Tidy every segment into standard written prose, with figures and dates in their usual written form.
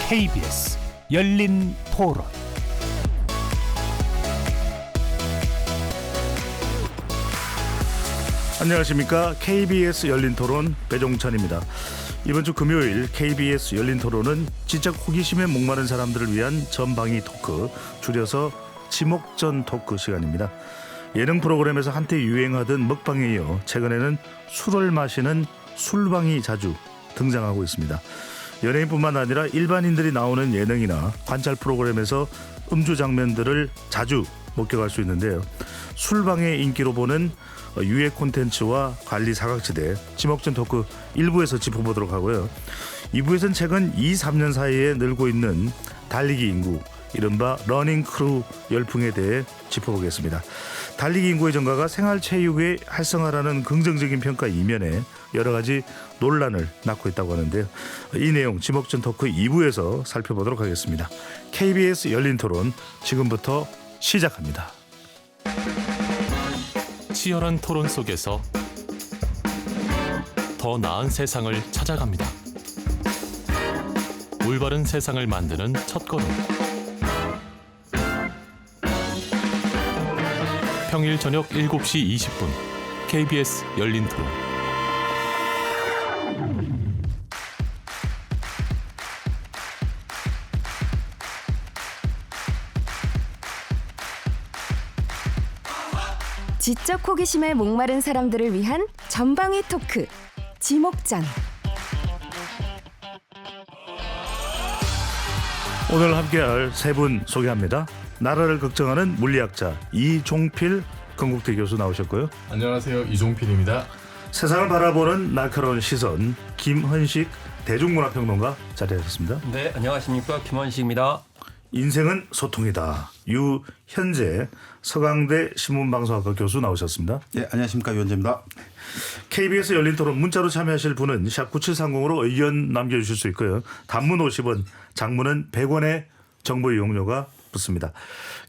KBS 열린 토론. 안녕하십니까. KBS 열린 토론 배종찬입니다. 이번 주 금요일 KBS 열린 토론은 지적 호기심에 목마른 사람들을 위한 전방위 토크, 줄여서 지목전 토크 시간입니다. 예능 프로그램에서 한때 유행하던 먹방에 이어 최근에는 술을 마시는 술방이 자주 등장하고 있습니다. 연예인뿐만 아니라 일반인들이 나오는 예능이나 관찰 프로그램에서 음주 장면들을 자주 목격할 수 있는데요. 술방의 인기로 보는 유해 콘텐츠와 관리 사각지대, 지목전 토크 1부에서 짚어보도록 하고요. 2부에서는 최근 2-3년 사이에 늘고 있는 달리기 인구, 이른바 러닝 크루 열풍에 대해 짚어보겠습니다. 달리기 인구의 증가가 생활체육의 활성화라는 긍정적인 평가 이면에 여러 가지 논란을 낳고 있다고 하는데요. 이 내용 지목전 토크 2부에서 살펴보도록 하겠습니다. KBS 열린 토론 지금부터 시작합니다. 치열한 토론 속에서 더 나은 세상을 찾아갑니다. 올바른 세상을 만드는 첫걸음. 평일 저녁 7시 20분 KBS 열린 토론. 지적 호기심에 목마른 사람들을 위한 전방위 토크, 지목전. 오늘 함께할 세 분 소개합니다. 나라를 걱정하는 물리학자 이종필 건국대 교수 나오셨고요. 안녕하세요. 이종필입니다. 세상을 바라보는 날카로운 시선 김헌식 대중문화평론가 자리하셨습니다. 네, 안녕하십니까. 김원식입니다. 인생은 소통이다. 유현재 서강대 신문방송학과 교수 나오셨습니다. 네, 안녕하십니까. 유현재입니다. KBS 열린 토론 문자로 참여하실 분은 샵 9730으로 의견 남겨주실 수 있고요. 단문 50원, 장문은 100원의 정보 이용료가 붙습니다.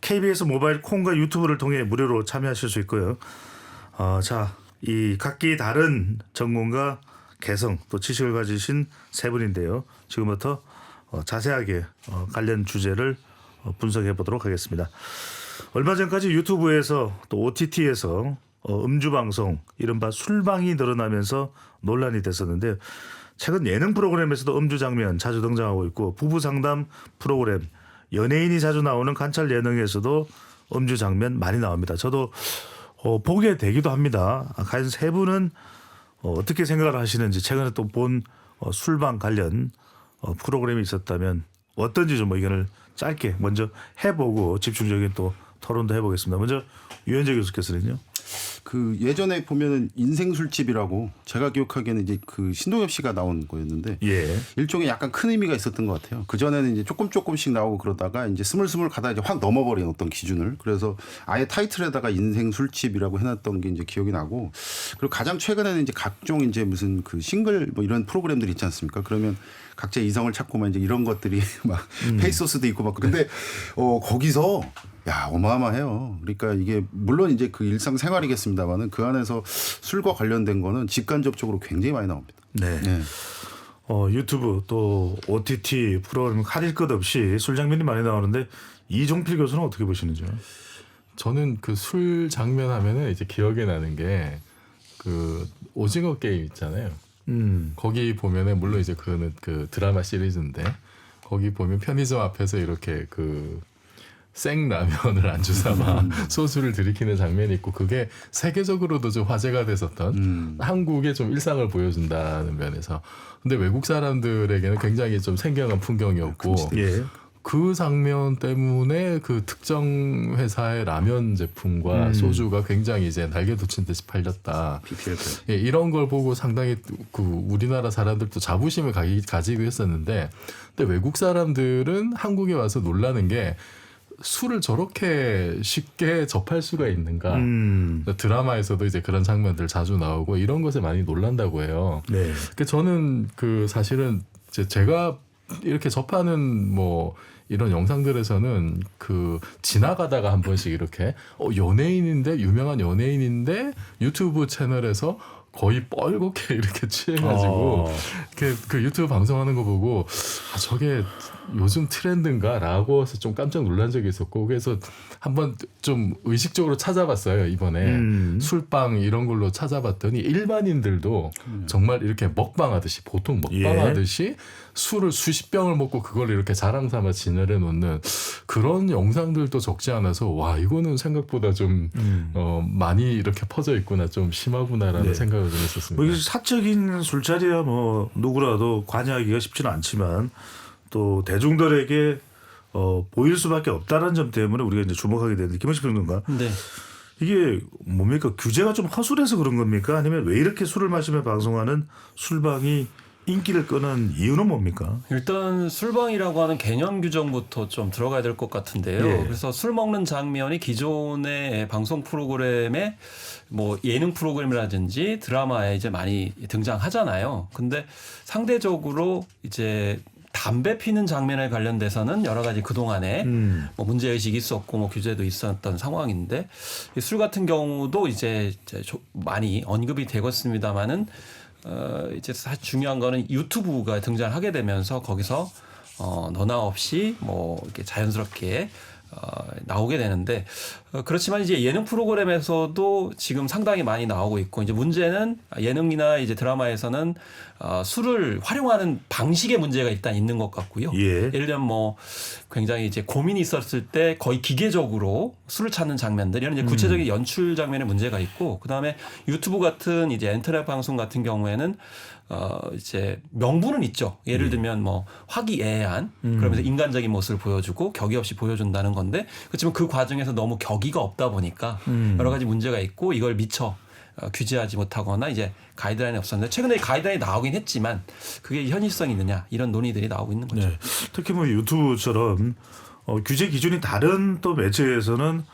KBS 모바일 콩과 유튜브를 통해 무료로 참여하실 수 있고요. 이 각기 다른 전공과 개성 또 지식을 가지신 세 분인데요. 지금부터 자세하게 관련 주제를 분석해 보도록 하겠습니다. 얼마 전까지 유튜브에서 또 OTT에서 음주 방송, 이른바 술방이 늘어나면서 논란이 됐었는데, 최근 예능 프로그램에서도 음주 장면 자주 등장하고 있고, 부부 상담 프로그램, 연예인이 자주 나오는 관찰 예능에서도 음주 장면 많이 나옵니다. 저도 보게 되기도 합니다. 과연 세 분은 어떻게 생각을 하시는지, 최근에 또 본 술방 관련 프로그램이 있었다면 어떤지 좀 의견을 짧게 먼저 해보고 집중적인 또 토론도 해보겠습니다. 먼저 유현재 교수께서는요. 그 예전에 보면은 인생 술집이라고 제가 기억하기에는 이제 그 신동엽 씨가 나온 거였는데 예. 일종의 약간 큰 의미가 있었던 것 같아요. 그 전에는 이제 조금씩 나오고 그러다가 이제 스물스물 가다 이제 확 넘어버린 어떤 기준을, 그래서 아예 타이틀에다가 인생 술집이라고 해놨던 게 이제 기억이 나고, 그리고 가장 최근에는 이제 각종 이제 무슨 그 싱글 뭐 이런 프로그램들이 있지 않습니까? 그러면 각자 이성을 찾고만 이제 이런 것들이 막 페이소스도 있고 막, 근데 거기서 야, 어마어마해요. 그러니까 이게 물론 이제 그 일상생활이겠습니다만은 그 안에서 술과 관련된 거는 직간접적으로 굉장히 많이 나옵니다. 네. 네. 유튜브 또 OTT 프로그램 가릴 것 없이 술 장면이 많이 나오는데, 이종필 교수는 어떻게 보시는지요? 저는 그 술 장면 하면은 이제 기억에 나는 게 그 오징어 게임 있잖아요. 거기 보면은 물론 이제 그거는 그 드라마 시리즈인데, 거기 보면 편의점 앞에서 이렇게 그 생라면을 안주 삼아 소주를 들이키는 장면이 있고, 그게 세계적으로도 좀 화제가 됐었던 한국의 좀 일상을 보여준다는 면에서. 근데 외국 사람들에게는 굉장히 좀 생경한 풍경이었고, 예. 그 장면 때문에 그 특정 회사의 라면 제품과 소주가 굉장히 이제 날개 돋친 듯이 팔렸다. 예, 이런 걸 보고 상당히 그 우리나라 사람들도 자부심을 가지고 했었는데, 근데 외국 사람들은 한국에 와서 놀라는 게 술을 저렇게 쉽게 접할 수가 있는가. 드라마에서도 이제 그런 장면들 자주 나오고 이런 것에 많이 놀란다고 해요. 네. 그 저는 그 사실은 제가 이렇게 접하는 뭐 이런 영상들에서는 그 지나가다가 한 번씩 이렇게 연예인인데, 유명한 연예인인데 유튜브 채널에서 거의 뻘겋게 이렇게 취해가지고 그 유튜브 방송하는 거 보고 아 저게 요즘 트렌드인가라고 해서 좀 깜짝 놀란 적이 있었고 그래서 한번 좀 의식적으로 찾아봤어요 이번에 술빵 이런 걸로 찾아봤더니 일반인들도 정말 이렇게 먹방하듯이 보통 먹방하듯이 술을 수십 병을 먹고 그걸 이렇게 자랑 삼아 진열해 놓는 그런 영상들도 적지 않아서 와 이거는 생각보다 좀 많이 이렇게 퍼져 있구나 좀 심하구나라는 생각을 좀 했었습니다. 뭐 사적인 술자리야 뭐 누구라도 관여하기가 쉽지는 않지만 또 대중들에게 보일 수밖에 없다는 점 때문에 우리가 이제 주목하게 되는데 김원식 평론가 네. 이게 뭡니까 규제가 좀 허술해서 그런 겁니까 아니면 왜 이렇게 술을 마시며 방송하는 술방이 인기를 끄는 이유는 뭡니까? 일단 술방이라고 하는 개념 규정부터 좀 들어가야 될 것 같은데요. 예. 그래서 술 먹는 장면이 기존의 방송 프로그램에 뭐 예능 프로그램이라든지 드라마에 이제 많이 등장하잖아요. 근데 상대적으로 이제 담배 피는 장면에 관련돼서는 여러 가지 그동안에 뭐 문제의식이 있었고 뭐 규제도 있었던 상황인데 이 술 같은 경우도 이제 많이 언급이 되겠습니다만은 이제 사실 중요한 거는 유튜브가 등장하게 되면서 거기서 너나 없이 뭐 이렇게 자연스럽게 나오게 되는데 그렇지만 이제 예능 프로그램에서도 지금 상당히 많이 나오고 있고 이제 문제는 예능이나 이제 드라마에서는 술을 활용하는 방식에 문제가 일단 있는 것 같고요. 예. 예를 들면 뭐 굉장히 이제 고민이 있었을 때 거의 기계적으로 술을 찾는 장면들 이런 이제 구체적인 연출 장면에 문제가 있고 그다음에 유튜브 같은 이제 인터넷 방송 같은 경우에는 이제 명분은 있죠. 예를 들면 뭐 화기애애한 그러면서 인간적인 모습을 보여주고 격이 없이 보여준다는 건데 그렇지만 그 과정에서 너무 격의가 없다 보니까 여러 가지 문제가 있고 이걸 미처 규제하지 못하거나 이제 가이드라인이 없었는데 최근에 가이드라인이 나오긴 했지만 그게 현실성이 있느냐 이런 논의들이 나오고 있는 거죠. 네. 특히 뭐 유튜브처럼 규제 기준이 다른 또 매체에서는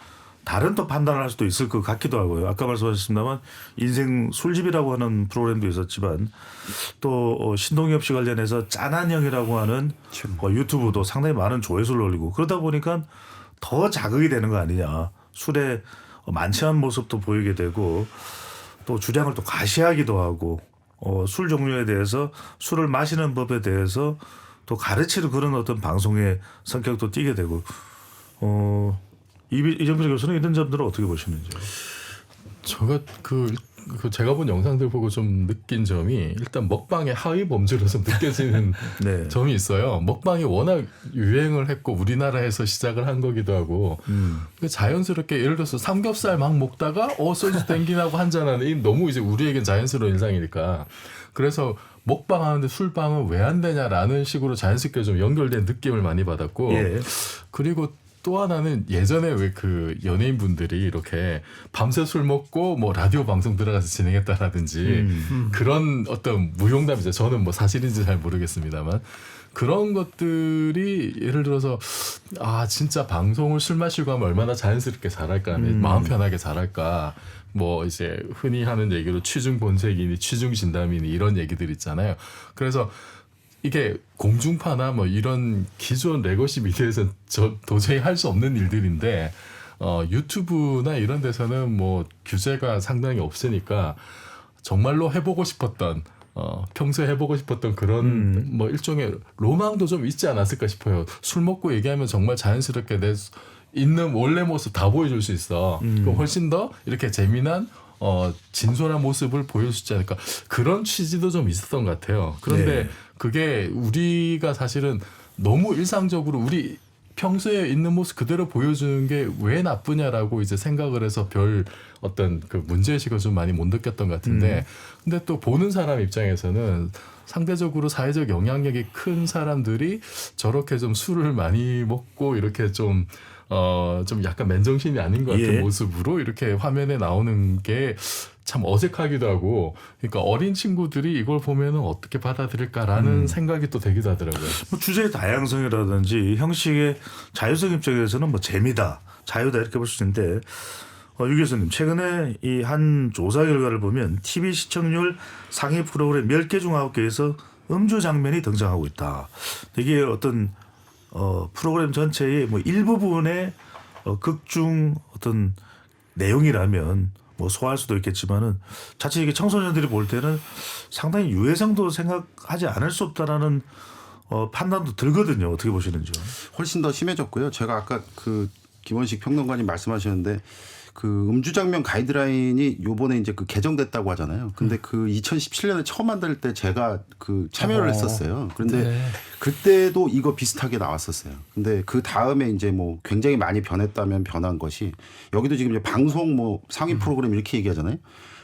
다른 또 판단을 할 수도 있을 것 같기도 하고요. 아까 말씀하셨습니다만 인생 술집이라고 하는 프로그램도 있었지만 또 신동엽 씨 관련해서 짠한형이라고 하는 유튜브도 상당히 많은 조회수를 올리고 그러다 보니까 더 자극이 되는 거 아니냐. 술에 만취한 모습도 보이게 되고 또 주량을 또 과시하기도 하고 술 종류에 대해서 술을 마시는 법에 대해서 또 가르치는 그런 어떤 방송의 성격도 띠게 되고 이정필 교수는 이런 점들을 어떻게 보시는지요? 제가 그 제가 본 영상들 보고 좀 느낀 점이 일단 먹방의 하위 범주로 좀 느껴지는 네. 점이 있어요. 먹방이 워낙 유행을 했고 우리나라에서 시작을 한 거기도 하고 자연스럽게 예를 들어서 삼겹살 막 먹다가 소주 땡기나고 한잔하는 이 너무 이제 우리에겐 자연스러운 일상이니까 그래서 먹방하는데 술방은 왜 안 되냐라는 식으로 자연스럽게 좀 연결된 느낌을 많이 받았고 예. 그리고 또 하나는 예전에 왜 그 연예인분들이 이렇게 밤새 술 먹고 뭐 라디오 방송 들어가서 진행했다라든지 그런 어떤 무용담이죠. 저는 뭐 사실인지 잘 모르겠습니다만 그런 것들이 예를 들어서 진짜 방송을 술 마시고 하면 얼마나 자연스럽게 잘할까 마음 편하게 잘할까 뭐 이제 흔히 하는 얘기로 취중 본색이니 취중 진담이니 이런 얘기들 있잖아요. 그래서 이게 공중파나 뭐 이런 기존 레거시 미디어에서는 도저히 할 수 없는 일들인데 유튜브나 이런 데서는 뭐 규제가 상당히 없으니까 정말로 해보고 싶었던 평소에 해보고 싶었던 그런 뭐 일종의 로망도 좀 있지 않았을까 싶어요. 술 먹고 얘기하면 정말 자연스럽게 내 있는 원래 모습 다 보여줄 수 있어. 그럼 훨씬 더 이렇게 재미난 진솔한 모습을 보여줄 수 있지 않을까. 그런 취지도 좀 있었던 것 같아요. 그런데 그게 우리가 사실은 너무 일상적으로 우리 평소에 있는 모습 그대로 보여주는 게 왜 나쁘냐라고 이제 생각을 해서 별 어떤 그 문제의식을 좀 많이 못 느꼈던 것 같은데 근데 또 보는 사람 입장에서는 상대적으로 사회적 영향력이 큰 사람들이 저렇게 좀 술을 많이 먹고 이렇게 좀 약간 맨정신이 아닌 것 같은 모습으로 이렇게 화면에 나오는 게 참 어색하기도 하고 그러니까 어린 친구들이 이걸 보면은 어떻게 받아들일까라는 생각이 또 되기도 하더라고요. 뭐 주제의 다양성이라든지 형식의 자유성 입장에서는 뭐 재미다, 자유다 이렇게 볼 수 있는데 유 교수님 최근에 이 한 조사 결과를 보면 TV 시청률 상위 프로그램 10개 중 9개에서 음주 장면이 등장하고 있다. 이게 어떤 프로그램 전체의 뭐 일부분의 극중 어떤 내용이라면 뭐 소화할 수도 있겠지만은 자칫 이게 청소년들이 볼 때는 상당히 유해상도 생각하지 않을 수 없다라는 판단도 들거든요. 어떻게 보시는지요? 훨씬 더 심해졌고요. 제가 아까 그 김원식 평론가님 말씀하셨는데 그 음주 장면 가이드라인이 요번에 이제 그 개정됐다고 하잖아요. 근데 그 2017년에 처음 만들 때 제가 그 참여를 했었어요. 그런데 그때도 이거 비슷하게 나왔었어요. 근데 그 다음에 이제 뭐 굉장히 많이 변했다면 변한 것이 여기도 지금 이제 방송 뭐 상위 프로그램 이렇게 얘기하잖아요.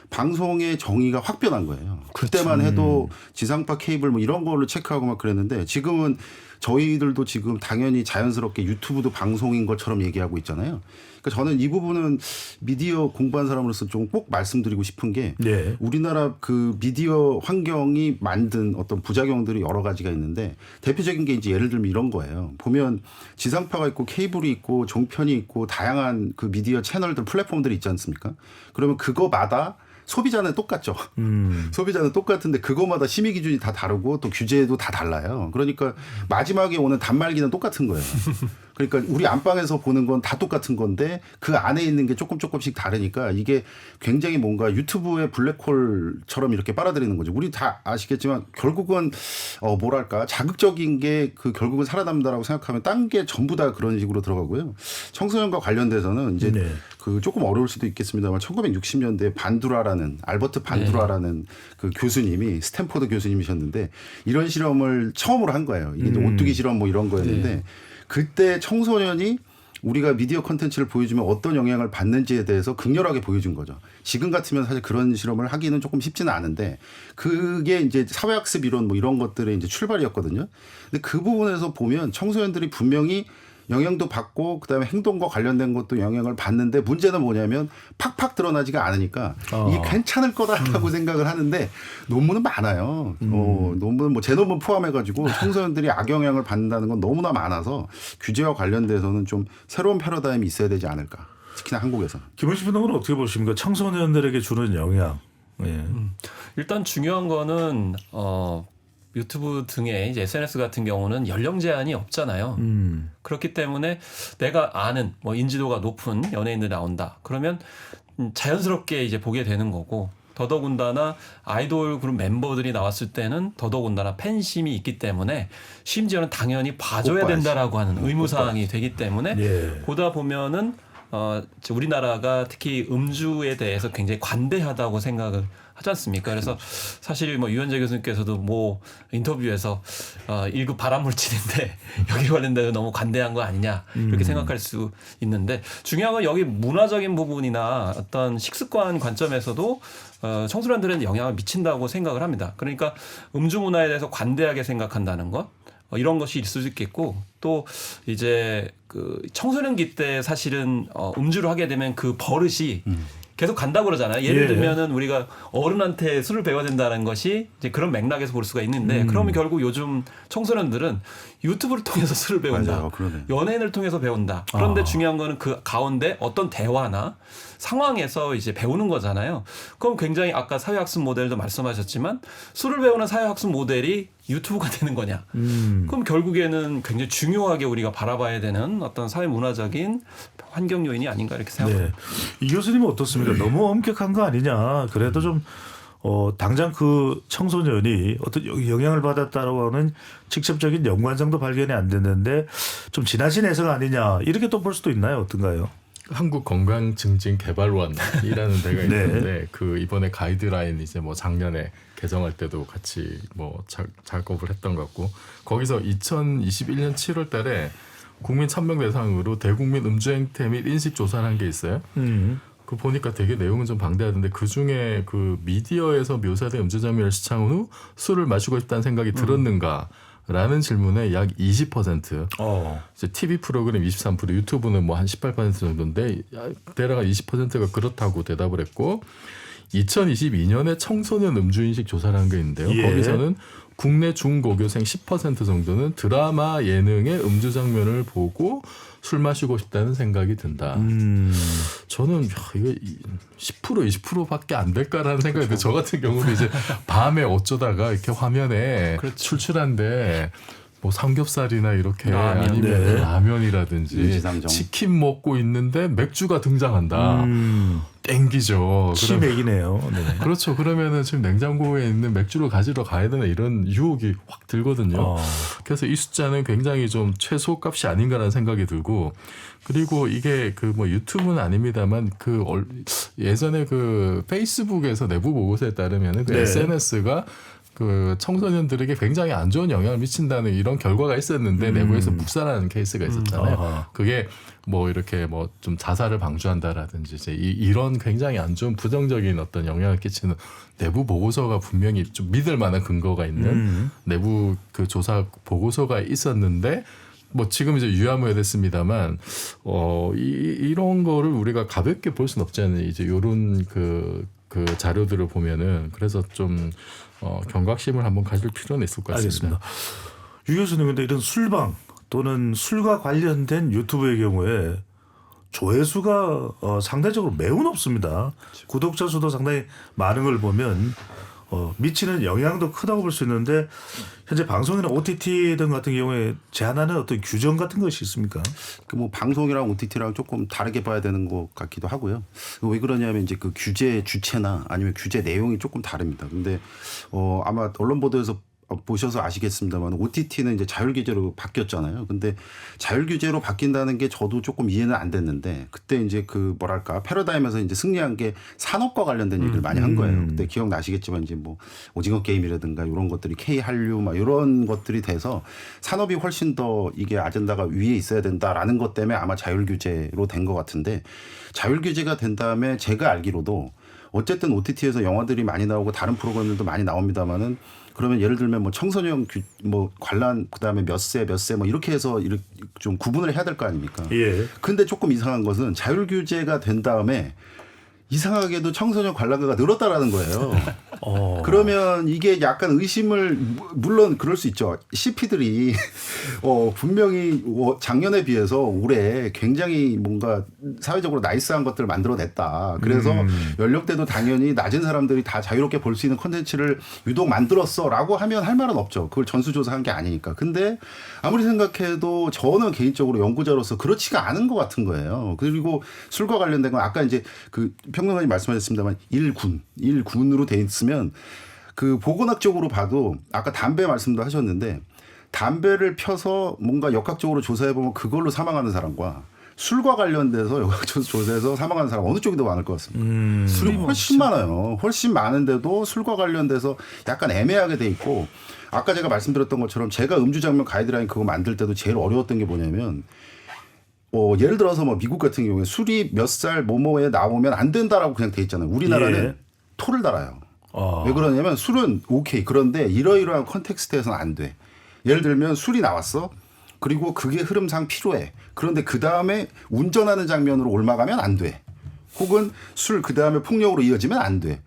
방송의 정의가 확 변한 거예요. 그때만 해도 지상파 케이블 뭐 이런 걸로 체크하고 막 그랬는데 지금은 저희들도 지금 당연히 자연스럽게 유튜브도 방송인 것처럼 얘기하고 있잖아요. 그러니까 저는 이 부분은 미디어 공부한 사람으로서 좀 꼭 말씀드리고 싶은 게 네. 우리나라 그 미디어 환경이 만든 어떤 부작용들이 여러 가지가 있는데 대표적인 게 이제 예를 들면 이런 거예요. 보면 지상파가 있고 케이블이 있고 종편이 있고 다양한 그 미디어 채널들 플랫폼들이 있지 않습니까? 그러면 그거마다 소비자는 똑같죠. 소비자는 똑같은데 그거마다 심의 기준이 다 다르고 또 규제도 다 달라요. 그러니까 마지막에 오는 단말기는 똑같은 거예요. 그러니까 우리 안방에서 보는 건 다 똑같은 건데 그 안에 있는 게 조금씩 다르니까 이게 굉장히 뭔가 유튜브의 블랙홀처럼 이렇게 빨아들이는 거죠. 우리 다 아시겠지만 결국은 뭐랄까 자극적인 게 그 결국은 살아남는다라고 생각하면 딴 게 전부 다 그런 식으로 들어가고요. 청소년과 관련돼서는 이제 그 조금 어려울 수도 있겠습니다만 1960년대에 반두라라는 알버트 반두라라는 그 교수님이 스탠포드 교수님이셨는데 이런 실험을 처음으로 한 거예요. 이게 이제 오뚜기 실험 뭐 이런 거였는데 그때 청소년이 우리가 미디어 콘텐츠를 보여주면 어떤 영향을 받는지에 대해서 극렬하게 보여준 거죠. 지금 같으면 사실 그런 실험을 하기는 조금 쉽지는 않은데 그게 이제 사회학습 이론 뭐 이런 것들의 이제 출발이었거든요. 근데 그 부분에서 보면 청소년들이 분명히 영향도 받고 그다음에 행동과 관련된 것도 영향을 받는데 문제는 뭐냐면 팍팍 드러나지가 않으니까 이게 괜찮을 거다라고 생각을 하는데 논문은 많아요. 논문 뭐 제 논문 포함해가지고 청소년들이 악영향을 받는다는 건 너무나 많아서 규제와 관련돼서는 좀 새로운 패러다임이 있어야 되지 않을까. 특히나 한국에서는. 김원식 변호사는 어떻게 보십니까? 청소년들에게 주는 영향. 예. 일단 중요한 거는 유튜브 등의 이제 SNS 같은 경우는 연령 제한이 없잖아요. 그렇기 때문에 내가 아는 뭐 인지도가 높은 연예인들 나온다. 그러면 자연스럽게 이제 보게 되는 거고 더더군다나 아이돌 그룹 member들이 나왔을 때는 더더군다나 팬심이 있기 때문에 심지어는 당연히 봐줘야 된다라고 하는 의무사항이 되기 때문에 보다 보면은 우리나라가 특히 음주에 대해서 굉장히 관대하다고 생각을 하지 않습니까? 그래서 사실 뭐 유현재 교수님께서도 뭐 인터뷰에서 1급 발암물질인데 여기 관련돼서 너무 관대한 거 아니냐 이렇게 생각할 수 있는데 중요한 건 여기 문화적인 부분이나 어떤 식습관 관점에서도 청소년들은 영향을 미친다고 생각을 합니다. 그러니까 음주 문화에 대해서 관대하게 생각한다는 것 이런 것이 있을 수 있겠고 또 이제 그 청소년기 때 사실은 음주를 하게 되면 그 버릇이 계속 간다고 그러잖아요. 예를 들면은 우리가 어른한테 술을 배워야 된다는 것이 이제 그런 맥락에서 볼 수가 있는데 그러면 결국 요즘 청소년들은 유튜브를 통해서 술을 배운다. 맞아요. 연예인을 통해서 배운다. 그런데 중요한 거는 그 가운데 어떤 대화나 상황에서 이제 배우는 거잖아요. 그럼 굉장히 아까 사회학습 모델도 말씀하셨지만 술을 배우는 사회학습 모델이 유튜브가 되는 거냐. 그럼 결국에는 굉장히 중요하게 우리가 바라봐야 되는 어떤 사회 문화적인 환경 요인이 아닌가 이렇게 생각합니다. 이 교수님은 어떻습니까? 너무 엄격한 거 아니냐. 그래도 좀 당장 그 청소년이 어떤 영향을 받았다라고 하는 직접적인 연관성도 발견이 안 됐는데 좀 지나친 해석 아니냐. 이렇게 또 볼 수도 있나요? 어떤가요? 한국건강증진개발원이라는 데가 있는데 그 이번에 가이드라인 이제 뭐 작년에 개정할 때도 같이 뭐 작업을 했던 것 같고 거기서 2021년 7월 달에 국민 1000명 대상으로 대국민 음주 행태 및 인식 조사를 한 게 있어요. 그 보니까 되게 내용은 좀 방대하던데 그 중에 그 미디어에서 묘사된 음주 장면을 시청 후 술을 마시고 싶다는 생각이 들었는가? 라는 질문에 약 20%, 이제 TV 프로그램 23%, 유튜브는 뭐 한 18% 정도인데 대략 20%가 그렇다고 대답을 했고 2022년에 청소년 음주인식 조사를 한 게 있는데요. 거기서는 국내 중고교생 10% 정도는 드라마 예능의 음주 장면을 보고 술 마시고 싶다는 생각이 든다. 저는 이거 10% 20%밖에 안 될까라는 생각이 들어요. 저 같은 경우도 이제 밤에 어쩌다가 이렇게 화면에 출출한데 뭐 삼겹살이나 이렇게 라면. 아니면 네. 라면이라든지 인지상정. 치킨 먹고 있는데 맥주가 등장한다. 땡기죠. 치맥이네요. 네. 그렇죠. 그러면은 지금 냉장고에 있는 맥주를 가지러 가야 되나 이런 유혹이 확 들거든요. 그래서 이 숫자는 굉장히 좀 최소값이 아닌가라는 생각이 들고, 그리고 이게 그 뭐 유튜브는 아닙니다만 그 예전에 그 페이스북에서 내부 보고서에 따르면은 그 네. SNS가 그 청소년들에게 굉장히 안 좋은 영향을 미친다는 이런 결과가 있었는데 내부에서 묵살하는 케이스가 있었잖아요. 아하. 그게 뭐 이렇게 뭐 좀 자살을 방조한다라든지 이제 이런 굉장히 안 좋은 부정적인 어떤 영향을 끼치는 내부 보고서가 분명히 좀 믿을 만한 근거가 있는 내부 그 조사 보고서가 있었는데, 뭐 지금 이제 유야무야됐습니다만 이런 거를 우리가 가볍게 볼 수는 없잖아요. 이제 요런 그 자료들을 보면은. 그래서 좀 경각심을 한번 가질 필요는 있을 것 같습니다. 알겠습니다. 유 교수님, 근데 이런 술방 또는 술과 관련된 유튜브의 경우에 조회수가 상대적으로 매우 높습니다. 구독자 수도 상당히 많은 걸 보면 미치는 영향도 크다고 볼 수 있는데, 현재 방송이나 OTT 등 같은 경우에 제한하는 어떤 규정 같은 것이 있습니까? 그 뭐 방송이랑 OTT랑 조금 다르게 봐야 되는 것 같기도 하고요. 왜 그러냐면 이제 그 규제 주체나 아니면 규제 내용이 조금 다릅니다. 근데 아마 언론 보도에서 보셔서 아시겠습니다만 OTT는 이제 자율 규제로 바뀌었잖아요. 근데 자율 규제로 바뀐다는 게 저도 조금 이해는 안 됐는데, 그때 이제 그 뭐랄까 패러다임에서 이제 승리한 게 산업과 관련된 얘기를 많이 한 거예요. 그때 기억나시겠지만 이제 뭐 오징어 게임이라든가 이런 것들이 K 한류 막 이런 것들이 돼서 산업이 훨씬 더 이게 아젠다가 위에 있어야 된다라는 것 때문에 아마 자율 규제로 된 것 같은데, 자율 규제가 된 다음에 제가 알기로도 어쨌든 OTT에서 영화들이 많이 나오고 다른 프로그램들도 많이 나옵니다만은, 그러면 예를 들면 뭐 청소년 뭐 관람 그다음에 몇 세 뭐 이렇게 해서 이렇게 좀 구분을 해야 될 거 아닙니까? 예. 근데 조금 이상한 것은 자율 규제가 된 다음에 이상하게도 청소년 관람가가 늘었다라는 거예요. 그러면 이게 약간 의심을, 물론 그럴 수 있죠. CP들이 분명히 작년에 비해서 올해 굉장히 뭔가 사회적으로 나이스한 것들을 만들어냈다. 그래서 연령대도 당연히 낮은 사람들이 다 자유롭게 볼 수 있는 콘텐츠를 유독 만들었어라고 하면 할 말은 없죠. 그걸 전수조사한 게 아니니까. 근데 아무리 생각해도 저는 개인적으로 연구자로서 그렇지가 않은 것 같은 거예요. 그리고 술과 관련된 건 아까 이제 그 평론가님 말씀하셨습니다만 1군으로 돼 있으면 그 보건학적으로 봐도 아까 담배 말씀도 하셨는데, 담배를 펴서 뭔가 역학적으로 조사해 보면 그걸로 사망하는 사람과 술과 관련돼서 역학적으로 조사해서 사망하는 사람 어느 쪽이 더 많을 것 같습니다. 술이 훨씬 많아요. 훨씬 많은데도 술과 관련돼서 약간 애매하게 돼 있고, 아까 제가 말씀드렸던 것처럼 제가 음주 장면 가이드라인 그거 만들 때도 제일 어려웠던 게 뭐냐면, 예를 들어서 뭐 미국 같은 경우에 술이 몇 살 뭐뭐에 나오면 안 된다라고 그냥 돼 있잖아요. 우리나라는 예. 토를 달아요. 왜 그러냐면 술은 오케이. 그런데 이러이러한 컨텍스트에서는 안 돼. 예를 들면 술이 나왔어. 그리고 그게 흐름상 필요해. 그런데 그 다음에 운전하는 장면으로 올라가면 안 돼. 혹은 술 그 다음에 폭력으로 이어지면 안 돼.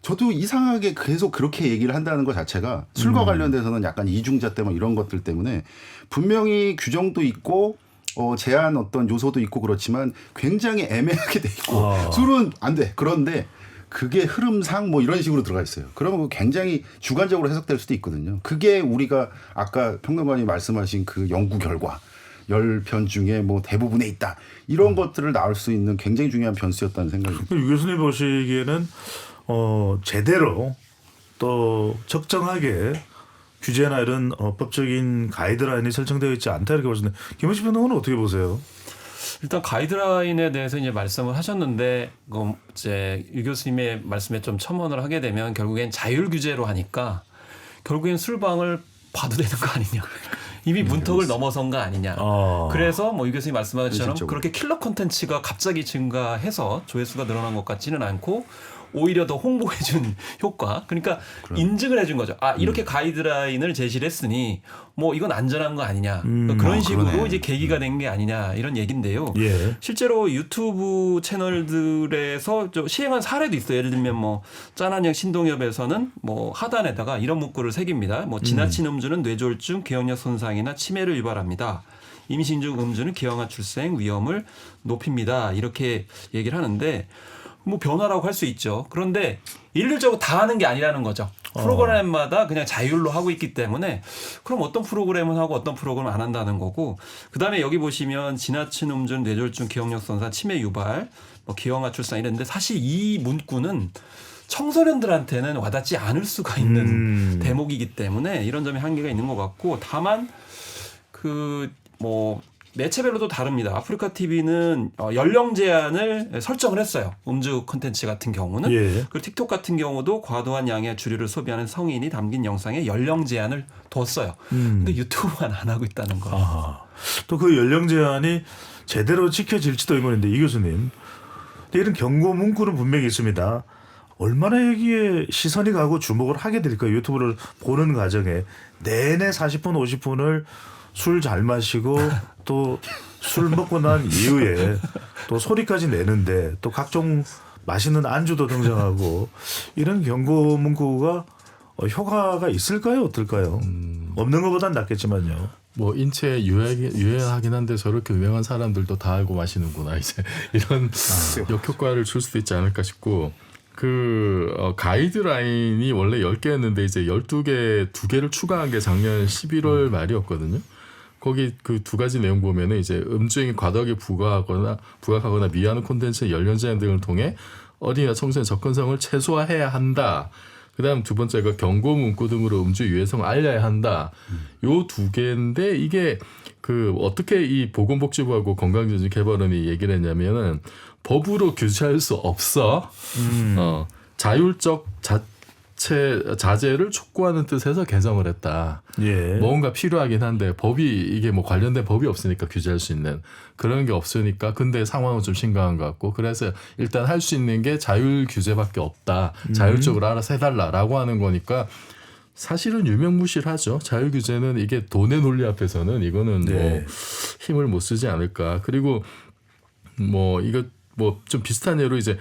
저도 이상하게 계속 그렇게 얘기를 한다는 것 자체가 술과 관련돼서는 약간 이중잣대 뭐 이런 것들 때문에 분명히 규정도 있고 제한 어떤 요소도 있고 그렇지만 굉장히 애매하게 돼 있고 술은 안 돼. 그런데 그게 흐름상 뭐 이런 식으로 들어가 있어요. 그러면 굉장히 주관적으로 해석될 수도 있거든요. 그게 우리가 아까 평론가님 말씀하신 그 연구 결과 10편 중에 뭐 대부분에 있다. 이런 것들을 나올 수 있는 굉장히 중요한 변수였다는 생각이 듭니다. 유 교수님 보시기에는 제대로 또 적정하게 규제나 이런 법적인 가이드라인이 설정되어 있지 않다 이렇게 보시는데, 김원식 평론가는 어떻게 보세요? 일단 가이드라인에 대해서 이제 말씀을 하셨는데, 이제 유 교수님의 말씀에 좀 첨언을 하게 되면 결국엔 자율 규제로 하니까 결국엔 술방을 봐도 되는 거 아니냐. 이미 문턱을 넘어선 거 아니냐. 그래서 뭐 유 교수님 말씀하신 것처럼 그렇게 킬러 콘텐츠가 갑자기 증가해서 조회수가 늘어난 것 같지는 않고, 오히려 더 홍보해준 효과. 그러니까 인증을 해준 거죠. 이렇게 가이드라인을 제시를 했으니 뭐 이건 안전한 거 아니냐. 그런 식으로 그러네. 이제 계기가 된 게 아니냐 이런 얘기인데요. 예. 실제로 유튜브 채널들에서 좀 시행한 사례도 있어요. 예를 들면 뭐 짠한형 신동엽에서는 뭐 하단에다가 이런 문구를 새깁니다. 뭐 지나친 음주는 뇌졸중, 기억력 손상이나 치매를 유발합니다. 임신 중 음주는 기형아 출생 위험을 높입니다. 이렇게 얘기를 하는데, 뭐 변화라고 할 수 있죠. 그런데 일률적으로 다 하는 게 아니라는 거죠. 프로그램마다 그냥 자율로 하고 있기 때문에 그럼 어떤 프로그램은 하고 어떤 프로그램은 안 한다는 거고 그다음에 여기 보시면 지나친 음주, 뇌졸중, 기억력 손상, 치매 유발, 뭐 기형아 출산 이랬는데 사실 이 문구는 청소년들한테는 와닿지 않을 수가 있는 대목이기 때문에 이런 점에 한계가 있는 것 같고 다만 그 뭐 매체별로도 다릅니다. 아프리카 TV는 연령 제한을 설정을 했어요. 음주 콘텐츠 같은 경우는. 예. 그리고 틱톡 같은 경우도 과도한 양의 주류를 소비하는 성인이 담긴 영상에 연령 제한을 뒀어요. 근데 유튜브만 안 하고 있다는 거예요. 또 그 연령 제한이 제대로 지켜질지도 의문인데 이 교수님. 근데 이런 경고 문구는 분명히 있습니다. 얼마나 여기에 시선이 가고 주목을 하게 될까 유튜브를 보는 과정에 내내 40분 50분을 술 잘 마시고 또 술 먹고 난 이후에 또 소리까지 내는데 또 각종 맛있는 안주도 등장하고 이런 경고 문구가 효과가 있을까요? 어떨까요? 없는 것보단 낫겠지만요. 뭐 인체에 유해하긴 한데 저렇게 유명한 사람들도 다 알고 마시는구나 이제 이런 역효과를 줄 수도 있지 않을까 싶고 그 가이드라인이 원래 10개였는데 이제 12개 2개를 추가한 게 작년 11월 말이었거든요. 거기 그 두 가지 내용 보면은 이제 음주행위 과도하게 부각하거나 미화하는 콘텐츠의 연령 제한 등을 통해 어린이나 청소년 접근성을 최소화해야 한다. 그다음 두 번째가 경고 문구 등으로 음주 유해성을 알려야 한다. 요 2개인데 이게 그 어떻게 이 보건복지부하고 건강증진개발원이 얘기를 했냐면은 법으로 규제할 수 없어. 자율적 자제를 촉구하는 뜻에서 개정을 했다. 예. 뭔가 필요하긴 한데 법이 이게 뭐 관련된 법이 없으니까 규제할 수 있는 그런 게 없으니까 근데 상황은 좀 심각한 것 같고 그래서 일단 할 수 있는 게 자율 규제밖에 없다. 자율적으로 알아서 해달라라고 하는 거니까 사실은 유명무실하죠. 자율 규제는 이게 돈의 논리 앞에서는 이거는 네. 뭐 힘을 못 쓰지 않을까. 그리고 뭐 이거 뭐 좀 비슷한 예로 이제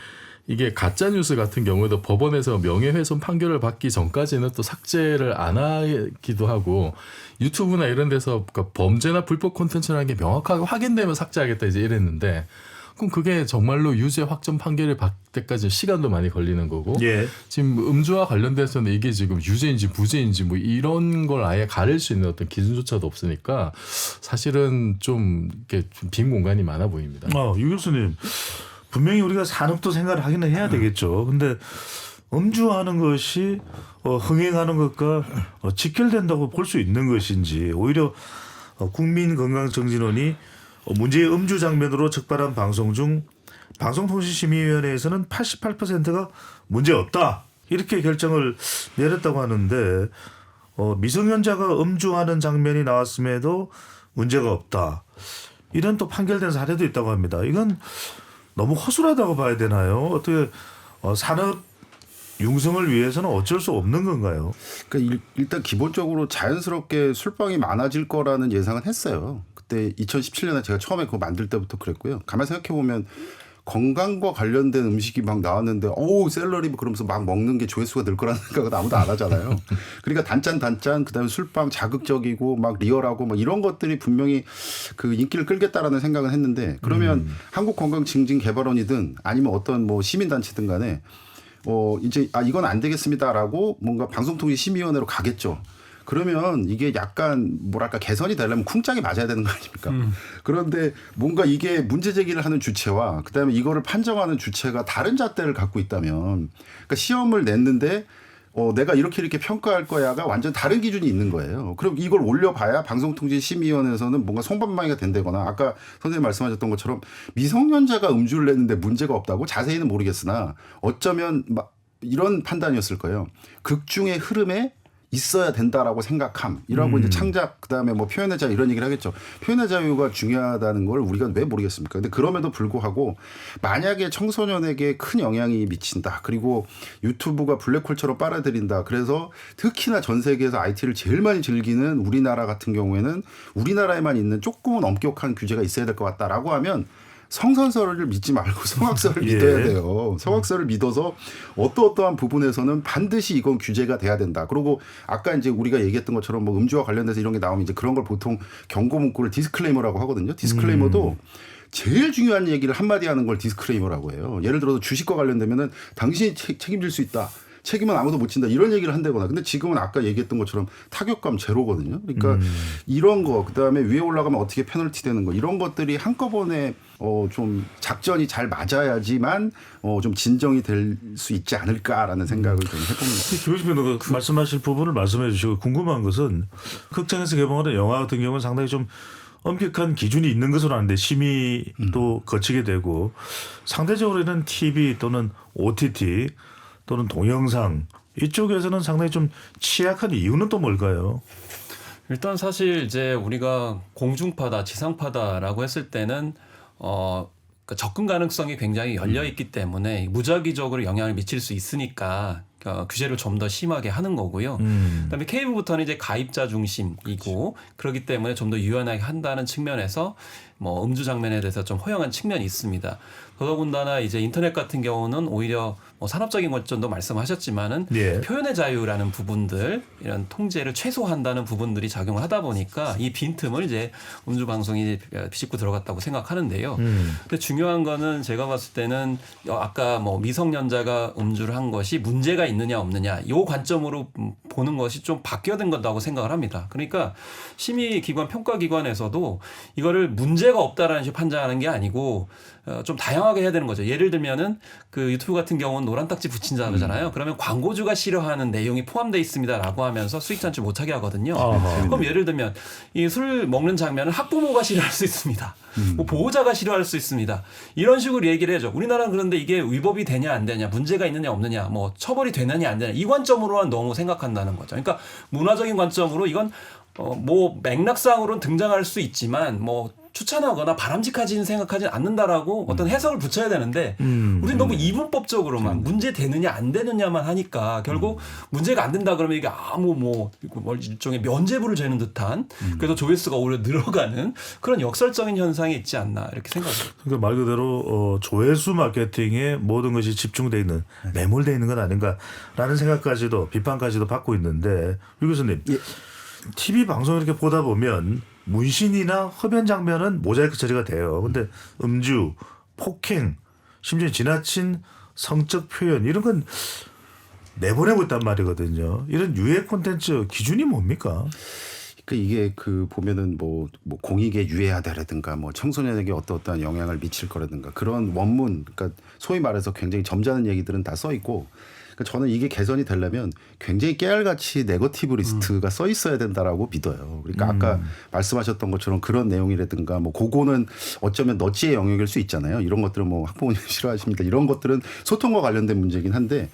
이게 가짜 뉴스 같은 경우에도 법원에서 명예훼손 판결을 받기 전까지는 또 삭제를 안 하기도 하고 유튜브나 이런 데서 그러니까 범죄나 불법 콘텐츠라는 게 명확하게 확인되면 삭제하겠다 이제 이랬는데 그럼 그게 정말로 유죄 확정 판결을 받을 때까지 시간도 많이 걸리는 거고 예. 지금 음주와 관련돼서는 이게 지금 유죄인지 무죄인지 뭐 이런 걸 아예 가릴 수 있는 어떤 기준조차도 없으니까 사실은 좀 이렇게 빈 공간이 많아 보입니다. 유 교수님. 분명히 우리가 산업도 생각을 하기는 해야 되겠죠. 근데 음주하는 것이 흥행하는 것과 직결된다고 볼 수 있는 것인지 오히려 국민건강정진원이 문제의 음주 장면으로 적발한 방송 중 방송통신심의위원회에서는 88%가 문제없다. 이렇게 결정을 내렸다고 하는데 미성년자가 음주하는 장면이 나왔음에도 문제가 없다. 이런 또 판결된 사례도 있다고 합니다. 이건 너무 허술하다고 봐야 되나요? 어떻게 산업 융성을 위해서는 어쩔 수 없는 건가요? 그러니까 일단 기본적으로 자연스럽게 술방이 많아질 거라는 예상은 했어요. 그때 2017년에 제가 처음에 그거 만들 때부터 그랬고요. 가만히 생각해 보면 건강과 관련된 음식이 막 나왔는데 샐러리 그러면서 막 먹는 게 조회수가 늘 거라는 생각은 아무도 안 하잖아요. 그러니까 단짠 그다음에 술빵 자극적이고 막 리얼하고 막 이런 것들이 분명히 그 인기를 끌겠다라는 생각은 했는데 그러면 한국건강증진개발원이든 아니면 어떤 뭐 시민단체든 간에 이제 이건 안 되겠습니다라고 뭔가 방송통신심의위원회로 가겠죠. 그러면 이게 약간 뭐랄까 개선이 되려면 쿵짝이 맞아야 되는 거 아닙니까? 그런데 뭔가 이게 문제 제기를 하는 주체와 그다음에 이거를 판정하는 주체가 다른 잣대를 갖고 있다면 그러니까 시험을 냈는데 내가 이렇게 평가할 거야가 완전 다른 기준이 있는 거예요. 그럼 이걸 올려봐야 방송통신심의위원회에서는 뭔가 송반망이가 된다거나 아까 선생님 말씀하셨던 것처럼 미성년자가 음주를 냈는데 문제가 없다고 자세히는 모르겠으나 어쩌면 막 이런 판단이었을 거예요. 극중의 흐름에 있어야 된다라고 생각함이라고 이제 창작 그다음에 뭐 표현의 자유 이런 얘기를 하겠죠. 표현의 자유가 중요하다는 걸 우리가 왜 모르겠습니까? 근데 그럼에도 불구하고 만약에 청소년에게 큰 영향이 미친다. 그리고 유튜브가 블랙홀처럼 빨아들인다. 그래서 특히나 전 세계에서 IT를 제일 많이 즐기는 우리나라 같은 경우에는 우리나라에만 있는 조금은 엄격한 규제가 있어야 될 것 같다라고 하면 성선설을 믿지 말고 성악설을 믿어야 돼요. 성악설을 믿어서 어떠한 부분에서는 반드시 이건 규제가 돼야 된다. 그리고 아까 이제 우리가 얘기했던 것처럼 뭐 음주와 관련돼서 이런 게 나오면 이제 그런 걸 보통 경고 문구를 디스클레이머라고 하거든요. 디스클레이머도 제일 중요한 얘기를 한마디 하는 걸 디스크레이머라고 해요. 예를 들어서 주식과 관련되면은 당신이 책임질 수 있다. 책임은 아무도 못 진다. 이런 얘기를 한다거나. 근데 지금은 아까 얘기했던 것처럼 타격감 제로거든요. 그러니까 이런 거, 그다음에 위에 올라가면 어떻게 페널티 되는 거, 이런 것들이 한꺼번에 좀 작전이 잘 맞아야지만 좀 진정이 될 수 있지 않을까라는 생각을 좀 해봅니다. 교수님 말씀하실 부분을 말씀해 주시고 궁금한 것은 극장에서 개봉하는 영화 같은 경우는 상당히 좀 엄격한 기준이 있는 것으로 아는데 심의도 거치게 되고 상대적으로는 TV 또는 OTT 또는 동영상 이쪽에서는 상당히 좀 취약한 이유는 또 뭘까요? 일단 사실 이제 우리가 공중파다, 지상파다라고 했을 때는 그러니까 접근 가능성이 굉장히 열려 있기 때문에 무작위적으로 영향을 미칠 수 있으니까 규제를 좀 더 심하게 하는 거고요. 그다음에 케이블부터는 이제 가입자 중심이고 그렇기 때문에 좀 더 유연하게 한다는 측면에서 뭐 음주 장면에 대해서 좀 허용한 측면이 있습니다. 더더군다나 이제 인터넷 같은 경우는 오히려 뭐 산업적인 관점도 말씀하셨지만은 예. 표현의 자유라는 부분들 이런 통제를 최소화한다는 부분들이 작용을 하다 보니까 이 빈틈을 이제 음주 방송이 비집고 들어갔다고 생각하는데요. 근데 중요한 거는 제가 봤을 때는 아까 뭐 미성년자가 음주를 한 것이 문제가 있느냐 없느냐 이 관점으로 보는 것이 좀 바뀌어야 된 거다고 생각을 합니다. 그러니까 심의기관 평가기관에서도 이거를 문제가 없다라는 식으로 판단하는 게 아니고 좀 다양하게 해야 되는 거죠. 예를 들면은 그 유튜브 같은 경우는 노란 딱지 붙인 자 그러잖아요. 그러면 광고주가 싫어하는 내용이 포함되어 있습니다라고 하면서 수익 창출 못하게 하거든요. 그럼 예를 들면 이 술 먹는 장면은 학부모가 싫어할 수 있습니다. 뭐 보호자가 싫어할 수 있습니다. 이런 식으로 얘기를 해줘. 우리나라는 그런데 이게 위법이 되냐 안 되냐, 문제가 있느냐 없느냐, 뭐 처벌이 되느냐 안 되냐 이 관점으로만 너무 생각한다는 거죠. 그러니까 문화적인 관점으로 이건 뭐 맥락상으로는 등장할 수 있지만 뭐 추천하거나 바람직하지는 생각하지 않는다라고 어떤 해석을 붙여야 되는데 우리는 너무 이분법적으로만 문제 되느냐 안 되느냐만 하니까 결국 문제가 안 된다 그러면 이게 아무 뭐 일종의 면죄부를 죄는 듯한 그래서 조회수가 오히려 늘어가는 그런 역설적인 현상이 있지 않나 이렇게 생각합니다. 그러니까 말 그대로 조회수 마케팅에 모든 것이 집중되어 있는 매몰되어 있는 건 아닌가라는 생각까지도 비판까지도 받고 있는데 유 교수님 TV 방송 이렇게 보다 보면 문신이나 흡연 장면은 모자이크 처리가 돼요. 근데 음주, 폭행, 심지어 지나친 성적 표현 이런 건 내보내고 있단 말이거든요. 이런 유해 콘텐츠 기준이 뭡니까? 이게 보면은 뭐 공익에 유해하다라든가 뭐 청소년에게 어떠한 영향을 미칠 거라든가 그런 원문, 그러니까 소위 말해서 굉장히 점잖은 얘기들은 다 써 있고. 그러니까 저는 이게 개선이 되려면 굉장히 깨알같이 네거티브 리스트가 써 있어야 된다라고 믿어요. 그러니까 아까 말씀하셨던 것처럼 그런 내용이라든가 뭐 그거는 어쩌면 너지의 영역일 수 있잖아요. 이런 것들은 뭐 학부모님 싫어하십니다. 이런 것들은 소통과 관련된 문제긴 한데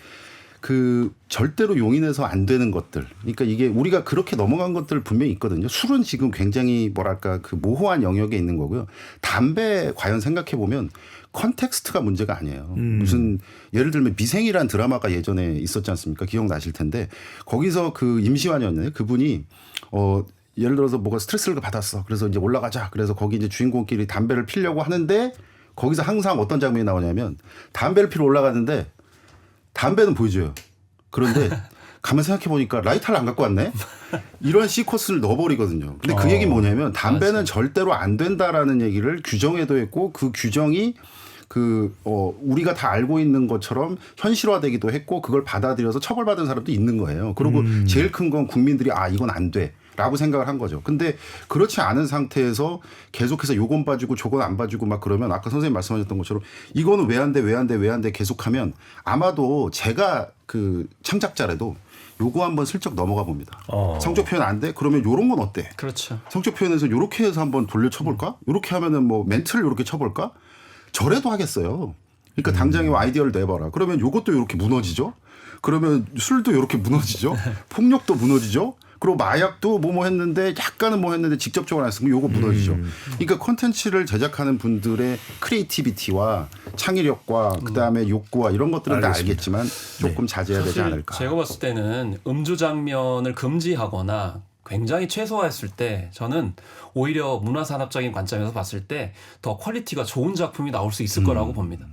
절대로 용인해서 안 되는 것들. 그러니까 이게 우리가 그렇게 넘어간 것들 분명히 있거든요. 술은 지금 굉장히 뭐랄까 모호한 영역에 있는 거고요. 담배 과연 생각해 보면 컨텍스트가 문제가 아니에요. 무슨 예를 들면 미생이라는 드라마가 예전에 있었지 않습니까? 기억나실 텐데 거기서 임시완이었나요? 그분이 예를 들어서 뭐가 스트레스를 받았어. 그래서 이제 올라가자. 그래서 거기 이제 주인공끼리 담배를 피려고 하는데 거기서 항상 어떤 장면이 나오냐면 담배를 피러 올라가는데 담배는 보여줘요. 그런데 가만 생각해 보니까 라이터를 안 갖고 왔네. 이런 시퀀스를 넣어버리거든요. 근데 그 얘기는 뭐냐면 담배는 맞아요. 절대로 안 된다라는 얘기를 규정에도 했고 그 규정이 우리가 다 알고 있는 것처럼 현실화되기도 했고 그걸 받아들여서 처벌받은 사람도 있는 거예요. 그리고 제일 큰 건 국민들이 이건 안 돼. 라고 생각을 한 거죠. 근데 그렇지 않은 상태에서 계속해서 요건 봐주고 저건 안 봐주고 막 그러면 아까 선생님 말씀하셨던 것처럼 이거는 왜 안 돼, 왜 안 돼, 왜 안 돼 계속하면 아마도 제가 창작자라도 요거 한번 슬쩍 넘어가 봅니다. 성적 표현 안 돼? 그러면 요런 건 어때? 그렇죠. 성적 표현에서 요렇게 해서 한번 돌려쳐볼까? 요렇게 하면은 뭐 멘트를 요렇게 쳐볼까? 저래도 하겠어요. 그러니까 당장에 아이디어를 내봐라. 그러면 요것도 요렇게 무너지죠? 그러면 술도 요렇게 무너지죠? 폭력도 무너지죠? 그리고 마약도 뭐 했는데 약간은 뭐 했는데 직접적으로 안 했으면 요거 무너지죠. 그러니까 콘텐츠를 제작하는 분들의 크리에이티비티와 창의력과 그다음에 욕구와 이런 것들은 다 알겠지만 조금 자제해야 되지 않을까. 제가 봤을 때는 음주 장면을 금지하거나 굉장히 최소화했을 때 저는 오히려 문화산업적인 관점에서 봤을 때 더 퀄리티가 좋은 작품이 나올 수 있을 거라고 봅니다.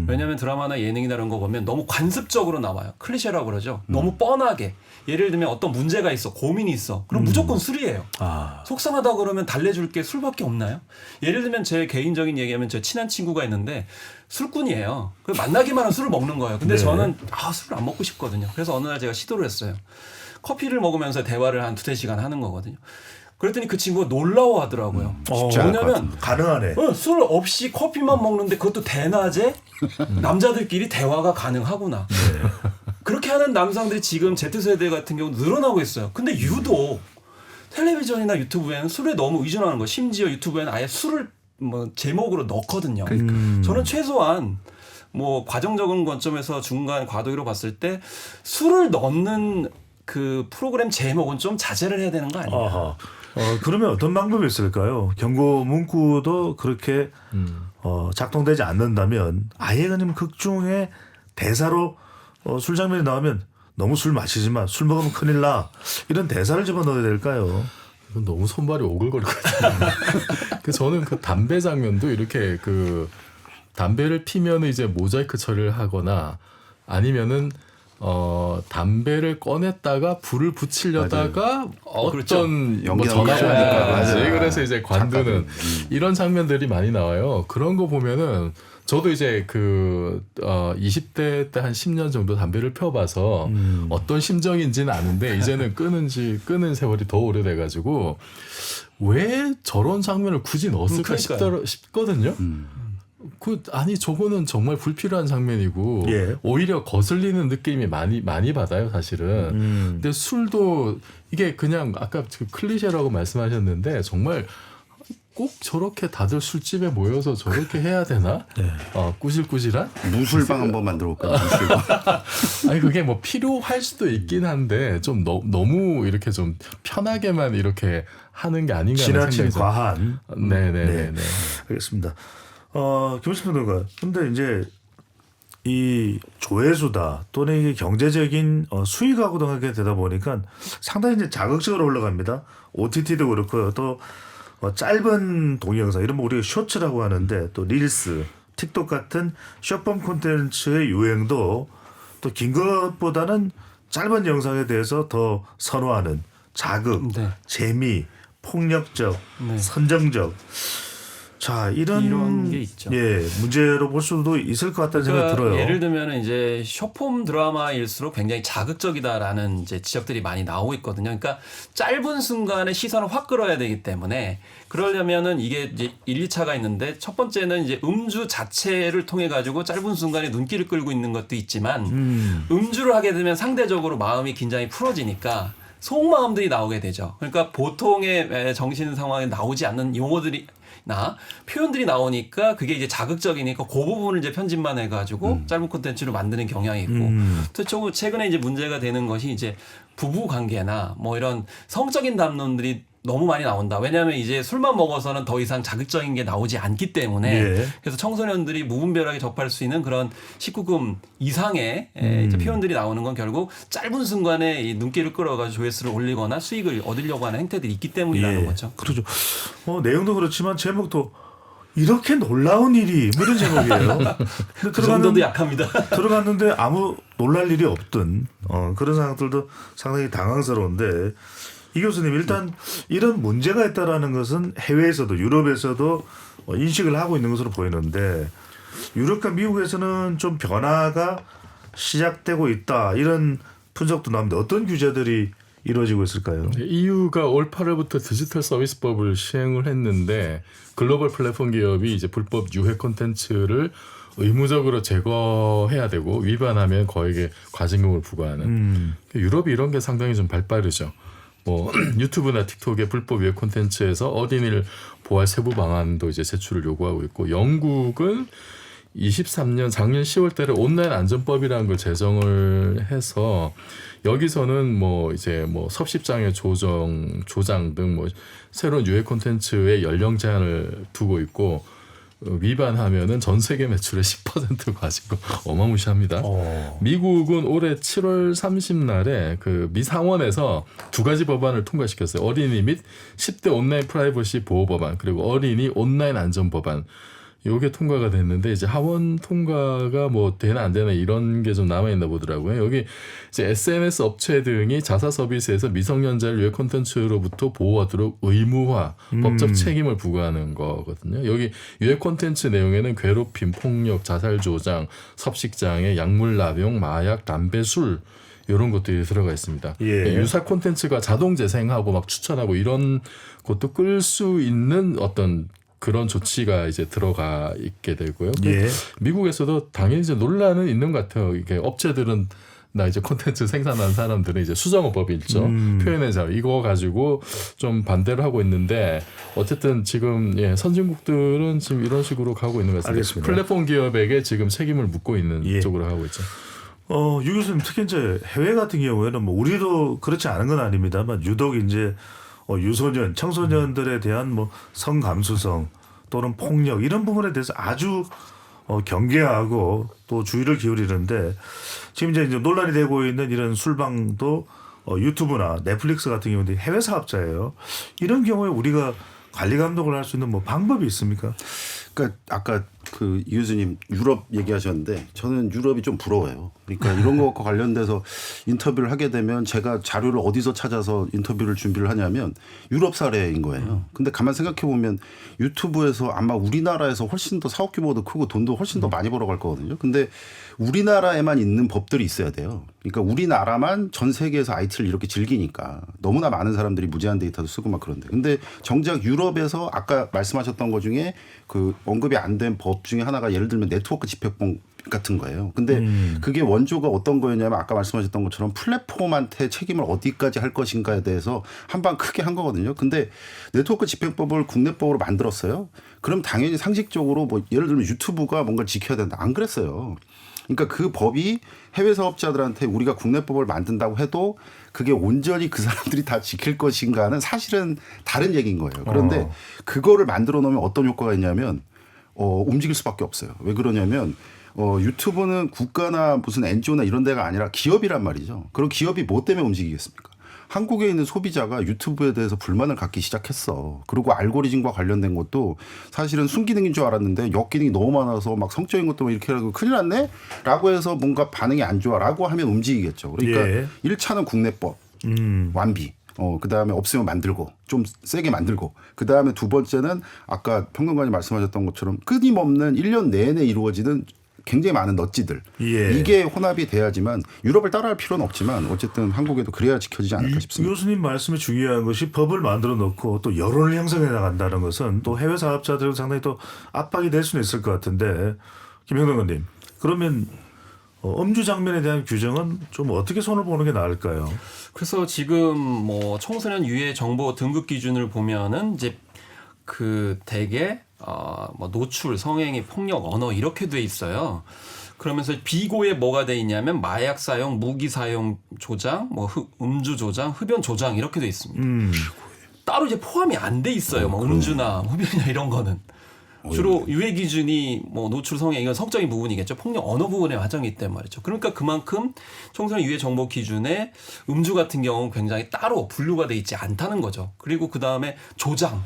왜냐하면 드라마나 예능이나 이런 거 보면 너무 관습적으로 나와요. 클리셰라고 그러죠. 너무 뻔하게. 예를 들면 어떤 문제가 있어, 고민이 있어. 그럼 무조건 술이에요. 속상하다 그러면 달래줄 게 술밖에 없나요? 예를 들면 제 개인적인 얘기하면 제 친한 친구가 있는데 술꾼이에요. 만나기만 하면 술을 먹는 거예요. 근데 네. 저는 술을 안 먹고 싶거든요. 그래서 어느 날 제가 시도를 했어요. 커피를 먹으면서 대화를 한 2-3시간 하는 거거든요. 그랬더니 그 친구가 놀라워하더라고요. 쉽지 않을 것 뭐냐면 가능하네. 술 없이 커피만 먹는데 그것도 대낮에 남자들끼리 대화가 가능하구나. 그렇게 하는 남성들이 지금 Z세대 같은 경우 늘어나고 있어요. 근데 유독 텔레비전이나 유튜브에는 술에 너무 의존하는 거. 심지어 유튜브에는 아예 술을 뭐 제목으로 넣거든요. 저는 최소한 뭐 과정적인 관점에서 중간 과도기로 봤을 때 술을 넣는 그 프로그램 제목은 좀 자제를 해야 되는 거 아니에요? 아하. 그러면 어떤 방법이 있을까요? 경고 문구도 그렇게 작동되지 않는다면 아예 그냥 극중에 대사로 술 장면이 나오면 너무 술 마시지 마. 술 먹으면 큰일 나. 이런 대사를 집어넣어야 될까요? 이건 너무 손발이 오글거리거든요. 저는 그 담배 장면도 이렇게 그 담배를 피면은 이제 모자이크 처리를 하거나 아니면은 담배를 꺼냈다가 불을 붙이려다가 어떤 그렇죠. 뭐 연기 전화가 나오니까. 하지. 맞아요. 그래서 이제 관두는 이런 장면들이 많이 나와요. 그런 거 보면은 저도 이제 그 20대 때 한 10년 정도 담배를 펴봐서 어떤 심정인지는 아는데 이제는 끊은 세월이 더 오래돼가지고 왜 저런 장면을 굳이 넣었을까 싶거든요. 아니 저거는 정말 불필요한 장면이고 예. 오히려 거슬리는 느낌이 많이 받아요 사실은. 근데 술도 이게 그냥 아까 그 클리셰라고 말씀하셨는데 정말 꼭 저렇게 다들 술집에 모여서 저렇게 해야 되나? 네. 꾸질꾸질한? 무술방 한번 만들어 볼까요? 무술방. 아니 그게 뭐 필요할 수도 있긴 한데 좀 너무 이렇게 좀 편하게만 이렇게 하는 게 아닌가 하는 지나친 생각이 좀. 과한. 네네네. 네. 알겠습니다. 김수빈 평론가. 근데 이제 이 조회수다 또는 이게 경제적인 수익하고 등하게 되다 보니까 상당히 이제 자극적으로 올라갑니다. OTT도 그렇고요. 또 짧은 동영상 이런 거 우리가 쇼츠라고 하는데 또 릴스, 틱톡 같은 숏폼 콘텐츠의 유행도 또 긴 것보다는 짧은 영상에 대해서 더 선호하는 자극, 네. 재미, 폭력적, 네. 선정적. 자, 이런 게 있죠. 예, 문제로 볼 수도 있을 것 같다는 생각이 들어요. 예를 들면 이제 숏폼 드라마일수록 굉장히 자극적이다라는 이제 지적들이 많이 나오고 있거든요. 그러니까 짧은 순간에 시선을 확 끌어야 되기 때문에 그러려면은 이게 이제 1, 2차가 있는데 첫 번째는 이제 음주 자체를 통해 가지고 짧은 순간에 눈길을 끌고 있는 것도 있지만 음주를 하게 되면 상대적으로 마음이 긴장이 풀어지니까 속마음들이 나오게 되죠. 그러니까 보통의 정신 상황에 나오지 않는 용어들이 표현들이 나오니까 그게 이제 자극적이니까 그 부분을 이제 편집만 해가지고 짧은 콘텐츠로 만드는 경향이 있고 또 최근에 이제 문제가 되는 것이 이제 부부 관계나 뭐 이런 성적인 담론들이 너무 많이 나온다. 왜냐하면 이제 술만 먹어서는 더 이상 자극적인 게 나오지 않기 때문에 예. 그래서 청소년들이 무분별하게 접할 수 있는 그런 19금 이상의 이제 표현들이 나오는 건 결국 짧은 순간에 이 눈길을 끌어가지고 조회수를 올리거나 수익을 얻으려고 하는 행태들이 있기 때문이라는 거죠. 그렇죠. 내용도 그렇지만 제목도 이렇게 놀라운 일이 뭐 이런 제목이에요. 근데 그 정도도 약합니다. 들어갔는데 아무 놀랄 일이 없던 그런 상황들도 상당히 당황스러운데 이 교수님 일단 이런 문제가 있다라는 것은 해외에서도 유럽에서도 인식을 하고 있는 것으로 보이는데 유럽과 미국에서는 좀 변화가 시작되고 있다 이런 분석도 나옵니다. 어떤 규제들이 이루어지고 있을까요? EU가 올 8월부터 디지털 서비스법을 시행을 했는데 글로벌 플랫폼 기업이 이제 불법 유해 콘텐츠를 의무적으로 제거해야 되고 위반하면 거액의 과징금을 부과하는 유럽이 이런 게 상당히 좀 발빠르죠. 뭐 유튜브나 틱톡의 불법 유해 콘텐츠에서 어린이를 보호할 세부 방안도 이제 제출을 요구하고 있고 영국은 23년 작년 10월 달에 온라인 안전법이라는 걸 제정을 해서 여기서는 뭐 이제 뭐 섭식장애 조장 등 뭐 새로운 유해 콘텐츠의 연령 제한을 두고 있고 위반하면은 전 세계 매출의 10% 가지고 어마무시합니다. 미국은 올해 7월 30날에 그 미 상원에서 두 가지 법안을 통과시켰어요. 어린이 및 10대 온라인 프라이버시 보호 법안 그리고 어린이 온라인 안전 법안. 요게 통과가 됐는데 이제 하원 통과가 뭐 되나 안 되나 이런 게 좀 남아 있나 보더라고요. 여기 이제 SNS 업체 등이 자사 서비스에서 미성년자를 유해 콘텐츠로부터 보호하도록 의무화, 법적 책임을 부과하는 거거든요. 여기 유해 콘텐츠 내용에는 괴롭힘, 폭력, 자살 조장, 섭식장애, 약물 남용, 마약, 담배, 술 이런 것들이 들어가 있습니다. 예. 유사 콘텐츠가 자동 재생하고 막 추천하고 이런 것도 끌 수 있는 어떤 그런 조치가 이제 들어가 있게 되고요. 예. 미국에서도 당연히 이제 논란은 있는 것 같아요. 이게 업체들은 나 이제 콘텐츠 생산하는 사람들은 이제 수정어법이 있죠. 표현의 자유 이거 가지고 좀 반대를 하고 있는데 어쨌든 지금 선진국들은 지금 이런 식으로 가고 있는 것 같습니다. 알겠습니다. 플랫폼 기업에게 지금 책임을 묻고 있는 예. 쪽으로 하고 있죠. 유 교수님 특히 이제 해외 같은 경우에는 뭐 우리도 그렇지 않은 건 아닙니다만 유독 이제 유소년, 청소년들에 대한 뭐 성감수성 또는 폭력 이런 부분에 대해서 아주 경계하고 또 주의를 기울이는데 지금 이제 논란이 되고 있는 이런 술방도 유튜브나 넷플릭스 같은 경우는 해외 사업자예요. 이런 경우에 우리가 관리 감독을 할 수 있는 뭐 방법이 있습니까? 그러니까 아까 그 이 교수님 유럽 얘기하셨는데 저는 유럽이 좀 부러워요. 그러니까 이런 것과 관련돼서 인터뷰를 하게 되면 제가 자료를 어디서 찾아서 인터뷰를 준비를 하냐면 유럽 사례인 거예요. 근데 가만 생각해 보면 유튜브에서 아마 우리나라에서 훨씬 더 사업 규모도 크고 돈도 훨씬 더 많이 벌어갈 거거든요. 근데 우리나라에만 있는 법들이 있어야 돼요. 그러니까 우리나라만 전 세계에서 IT를 이렇게 즐기니까 너무나 많은 사람들이 무제한 데이터도 쓰고 막 그런데. 근데 정작 유럽에서 아까 말씀하셨던 것 중에 그 언급이 안 된 법 중에 하나가 예를 들면 네트워크 집행법 같은 거예요. 근데 그게 원조가 어떤 거였냐면 아까 말씀하셨던 것처럼 플랫폼한테 책임을 어디까지 할 것인가에 대해서 한방 크게 한 거거든요. 근데 네트워크 집행법을 국내법으로 만들었어요. 그럼 당연히 상식적으로 뭐 예를 들면 유튜브가 뭔가를 지켜야 된다. 안 그랬어요. 그러니까 그 법이 해외 사업자들한테 우리가 국내법을 만든다고 해도 그게 온전히 그 사람들이 다 지킬 것인가는 사실은 다른 얘기인 거예요. 그런데 그거를 만들어 놓으면 어떤 효과가 있냐면 움직일 수밖에 없어요. 왜 그러냐면 유튜브는 국가나 무슨 NGO나 이런 데가 아니라 기업이란 말이죠. 그럼 기업이 뭐 때문에 움직이겠습니까? 한국에 있는 소비자가 유튜브에 대해서 불만을 갖기 시작했어. 그리고 알고리즘과 관련된 것도 사실은 순기능인 줄 알았는데 역기능이 너무 많아서 막 성적인 것도 이렇게 하고 큰일 났네? 라고 해서 뭔가 반응이 안 좋아 라고 하면 움직이겠죠. 그러니까 1차는 국내법 완비. 그다음에 없으면 만들고 좀 세게 만들고 그다음에 두 번째는 아까 평론가님 말씀하셨던 것처럼 끊임없는 1년 내내 이루어지는 굉장히 많은 넛지들. 예. 이게 혼합이 돼야지만 유럽을 따라할 필요는 없지만 어쨌든 한국에도 그래야 지켜지지 않을까 싶습니다. 교수님 말씀이 중요한 것이 법을 만들어 놓고 또 여론을 형성해 나간다는 것은 또 해외 사업자들은 상당히 또 압박이 될 수는 있을 것 같은데 김평론가님 그러면 음주 장면에 대한 규정은 좀 어떻게 손을 보는 게 나을까요? 그래서 지금 뭐 청소년 유해 정보 등급 기준을 보면은 이제 그 대개 뭐 노출, 성행위, 폭력, 언어 이렇게 돼 있어요. 그러면서 비고에 뭐가 돼 있냐면 마약 사용, 무기 사용 조장, 뭐 음주 조장, 흡연 조장 이렇게 돼 있습니다. 따로 이제 포함이 안 돼 있어요. 뭐 음주나 흡연이나 이런 거는. 주로 유해 기준이 뭐 노출 성행 이건 성적인 부분이겠죠. 폭력 언어 부분에 화정이 있단 말이죠. 그러니까 그만큼 청소년 유해 정보 기준에 음주 같은 경우는 굉장히 따로 분류가 돼 있지 않다는 거죠. 그리고 그 다음에 조장.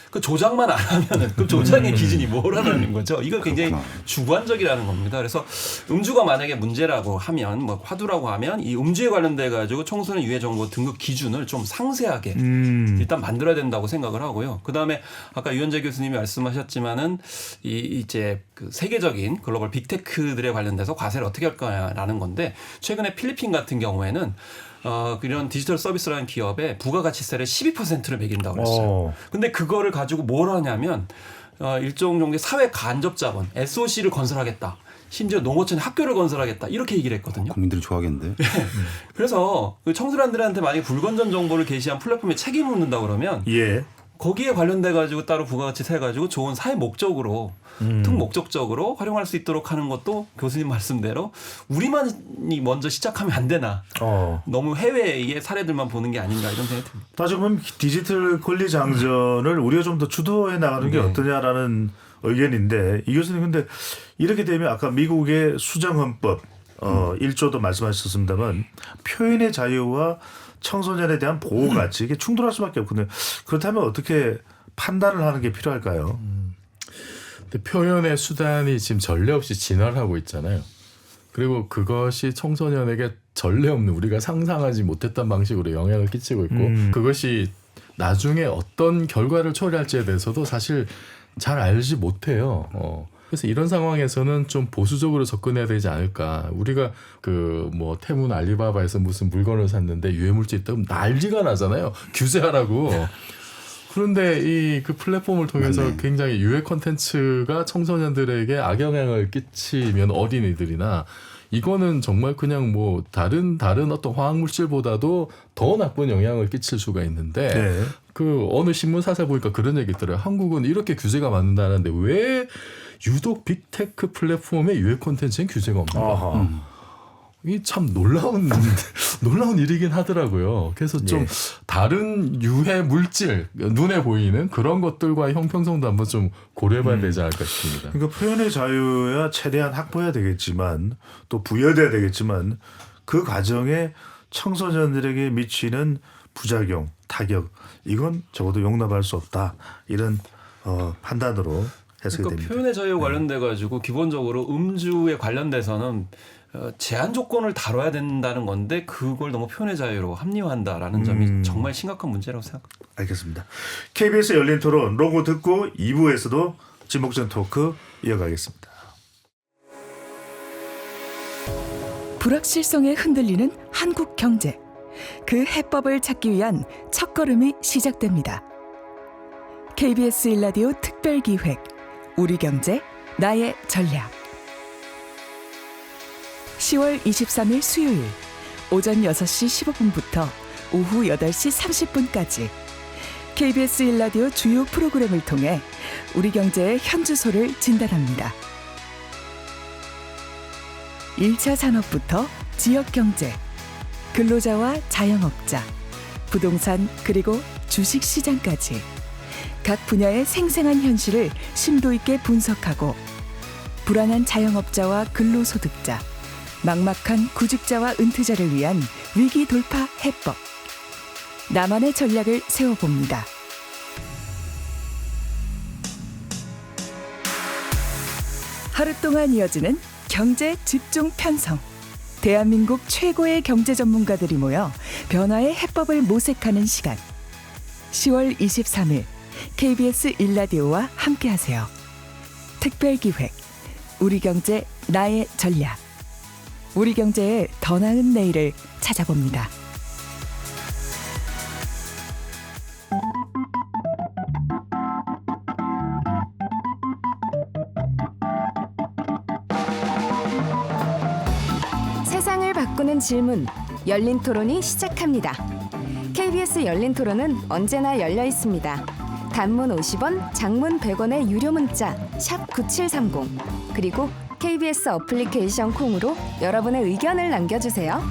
그 조장만 안 하면은 그 조장의 기준이 뭐라는 거죠. 이건 굉장히 주관적이라는 겁니다. 그래서 음주가 만약에 문제라고 하면 뭐 화두라고 하면 이 음주에 관련돼 가지고 청소년 유해 정보 등급 기준을 좀 상세하게 일단 만들어야 된다고 생각을 하고요. 그다음에 아까 유현재 교수님이 말씀하셨지만은 이제 그 세계적인 글로벌 빅테크들에 관련돼서 과세를 어떻게 할 거냐라는 건데 최근에 필리핀 같은 경우에는 이런 디지털 서비스라는 기업에 부가가치세를 12%를 매긴다고 그랬어요. 근데 그거를 가지고 뭘 하냐면 일종 정도의 사회 간접 자본 SOC를 건설하겠다. 심지어 농어촌에 학교를 건설하겠다. 이렇게 얘기를 했거든요. 국민들이 좋아하겠는데. 그래서 그 청소년들한테 만약에 불건전 정보를 게시한 플랫폼에 책임을 묻는다 그러면 거기에 관련돼 가지고 따로 부가가치세 해가지고 좋은 사회 목적으로 특목적적으로 활용할 수 있도록 하는 것도 교수님 말씀대로 우리만이 먼저 시작하면 안 되나. 너무 해외의 사례들만 보는 게 아닌가 이런 생각이 듭니다. 다시 보면 디지털 권리 장전을 우리가 좀 더 주도해 나가는 게 어떠냐라는 의견인데 이 교수님 근데 이렇게 되면 아까 미국의 수정헌법 1조도 말씀하셨습니다만 표현의 자유와 청소년에 대한 보호 가치 이게 충돌할 수밖에 없거든요. 그렇다면 어떻게 판단을 하는 게 필요할까요? 근데 표현의 수단이 지금 전례 없이 진화하고 있잖아요. 그리고 그것이 청소년에게 전례 없는 우리가 상상하지 못했던 방식으로 영향을 끼치고 있고 그것이 나중에 어떤 결과를 초래할지에 대해서도 사실 잘 알지 못해요. 그래서 이런 상황에서는 좀 보수적으로 접근해야 되지 않을까. 우리가 그 뭐 테문 알리바바에서 무슨 물건을 샀는데 유해물질 있다면 난리가 나잖아요. 규제하라고. 그런데 이 그 플랫폼을 통해서 맞네. 굉장히 유해 콘텐츠가 청소년들에게 악영향을 끼치면 어린이들이나 이거는 정말 그냥 뭐 다른 어떤 화학물질보다도 더 나쁜 영향을 끼칠 수가 있는데 네. 그 어느 신문사에 보니까 그런 얘기 있더라고요. 한국은 이렇게 규제가 많다는데 왜 유독 빅테크 플랫폼의 유해 콘텐츠엔 규제가 없는가? 이 참 놀라운 일이긴 하더라고요. 그래서 좀 다른 유해 물질 눈에 보이는 그런 것들과의 형평성도 한번 좀 고려해봐야 되지 않을까 싶습니다. 그러니까 표현의 자유야 최대한 확보해야 되겠지만 또 부여돼야 되겠지만 그 과정에 청소년들에게 미치는 부작용, 타격 이건 적어도 용납할 수 없다 이런 판단으로 해석이 그러니까 됩니다. 표현의 자유 관련돼 가지고 기본적으로 음주에 관련돼서는 제한 조건을 다뤄야 된다는 건데 그걸 너무 표현의 자유로 합리화한다라는 점이 정말 심각한 문제라고 생각합니다. 알겠습니다. KBS 열린 토론 로고 듣고 2부에서도 지목전 토크 이어가겠습니다. 불확실성에 흔들리는 한국 경제. 그 해법을 찾기 위한 첫걸음이 시작됩니다. KBS 1라디오 특별기획 우리 경제 나의 전략 10월 23일 수요일 오전 6시 15분부터 오후 8시 30분까지 KBS 1라디오 주요 프로그램을 통해 우리 경제의 현주소를 진단합니다. 1차 산업부터 지역경제, 근로자와 자영업자, 부동산 그리고 주식시장까지 각 분야의 생생한 현실을 심도 있게 분석하고 불안한 자영업자와 근로소득자, 막막한 구직자와 은퇴자를 위한 위기 돌파 해법. 나만의 전략을 세워봅니다. 하루 동안 이어지는 경제 집중 편성. 대한민국 최고의 경제 전문가들이 모여 변화의 해법을 모색하는 시간. 10월 23일 KBS 1라디오와 함께하세요. 특별기획 우리 경제 나의 전략. 우리 경제의 더 나은 내일을 찾아봅니다. 세상을 바꾸는 질문 열린 토론이 시작합니다. KBS 열린 토론은 언제나 열려 있습니다. 단문 50원, 장문 100원의 유료 문자 샵 9730 그리고 KBS 어플리케이션 콩으로 여러분의 의견을 남겨주세요.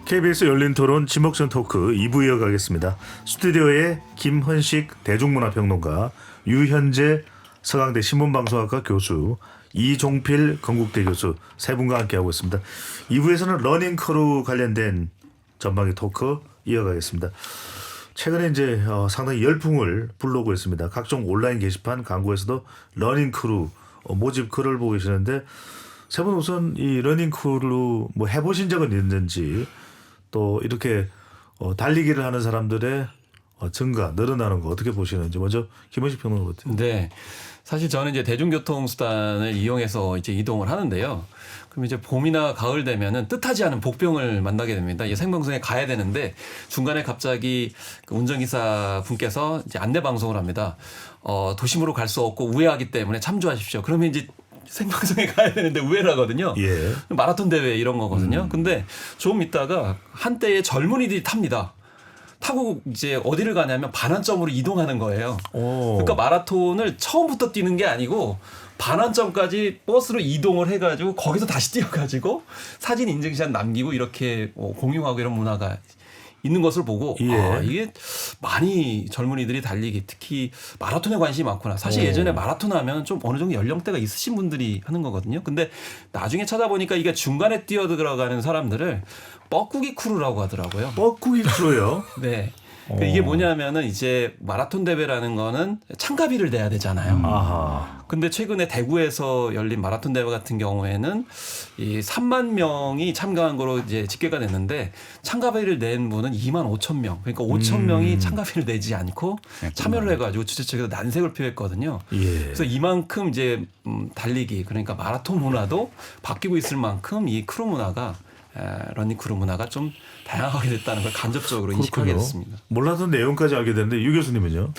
KBS 열린 토론 지목전 토크 2부 이어가겠습니다. 스튜디오에 김헌식 대중문화평론가, 유현재 서강대 신문방송학과 교수, 이종필 건국대 교수 세 분과 함께하고 있습니다. 2부에서는 러닝크루 관련된 전방위 토크 이어가겠습니다. 최근에 이제 상당히 열풍을 불러오고 있습니다. 각종 온라인 게시판 광고에서도 러닝크루 모집 글을 보고 계시는데 세 분 우선 이 러닝크루 뭐 해보신 적은 있는지 또 이렇게 달리기를 하는 사람들의 증가 늘어나는 거 어떻게 보시는지 먼저 김헌식 평론가 같아요. 네. 사실 저는 이제 대중교통 수단을 이용해서 이제 이동을 하는데요. 그럼 이제 봄이나 가을 되면은 뜻하지 않은 복병을 만나게 됩니다. 이 생방송에 가야 되는데 중간에 갑자기 그 운전기사 분께서 이제 안내 방송을 합니다. 도심으로 갈 수 없고 우회하기 때문에 참조하십시오. 그러면 이제 생방송에 가야 되는데 우회를 하거든요. 예. 마라톤 대회 이런 거거든요. 근데 좀 있다가 한때의 젊은이들이 탑니다. 타고 이제 어디를 가냐면 반환점으로 이동하는 거예요. 그러니까 마라톤을 처음부터 뛰는 게 아니고 반환점까지 버스로 이동을 해가지고 거기서 다시 뛰어가지고 사진 인증샷 남기고 이렇게 공유하고 이런 문화가 있는 것을 보고 예. 이게 많이 젊은이들이 달리기 특히 마라톤에 관심이 많구나. 사실 예전에 마라톤 하면 좀 어느 정도 연령대가 있으신 분들이 하는 거거든요. 근데 나중에 찾아보니까 이게 중간에 뛰어들어가는 사람들을 뻐꾸기 크루라고 하더라고요. 뻐꾸기 크루요? 네. 그러니까 이게 뭐냐면은 이제 마라톤 대회라는 거는 참가비를 내야 되잖아요. 아하. 근데 최근에 대구에서 열린 마라톤 대회 같은 경우에는 이 3만 명이 참가한 거로 이제 집계가 됐는데 참가비를 낸 분은 2만 5천 명. 그러니까 5천 명이 참가비를 내지 않고 참여를 해가지고 주최 측에서 난색을 표했거든요. 예. 그래서 이만큼 이제 달리기 그러니까 마라톤 문화도 바뀌고 있을 만큼 이 크루 문화가 러닝 크루 문화가 좀 다양하게 됐다는 걸 간접적으로 인식하게 됐습니다. 몰랐던 내용까지 알게 됐는데 유 교수님은요?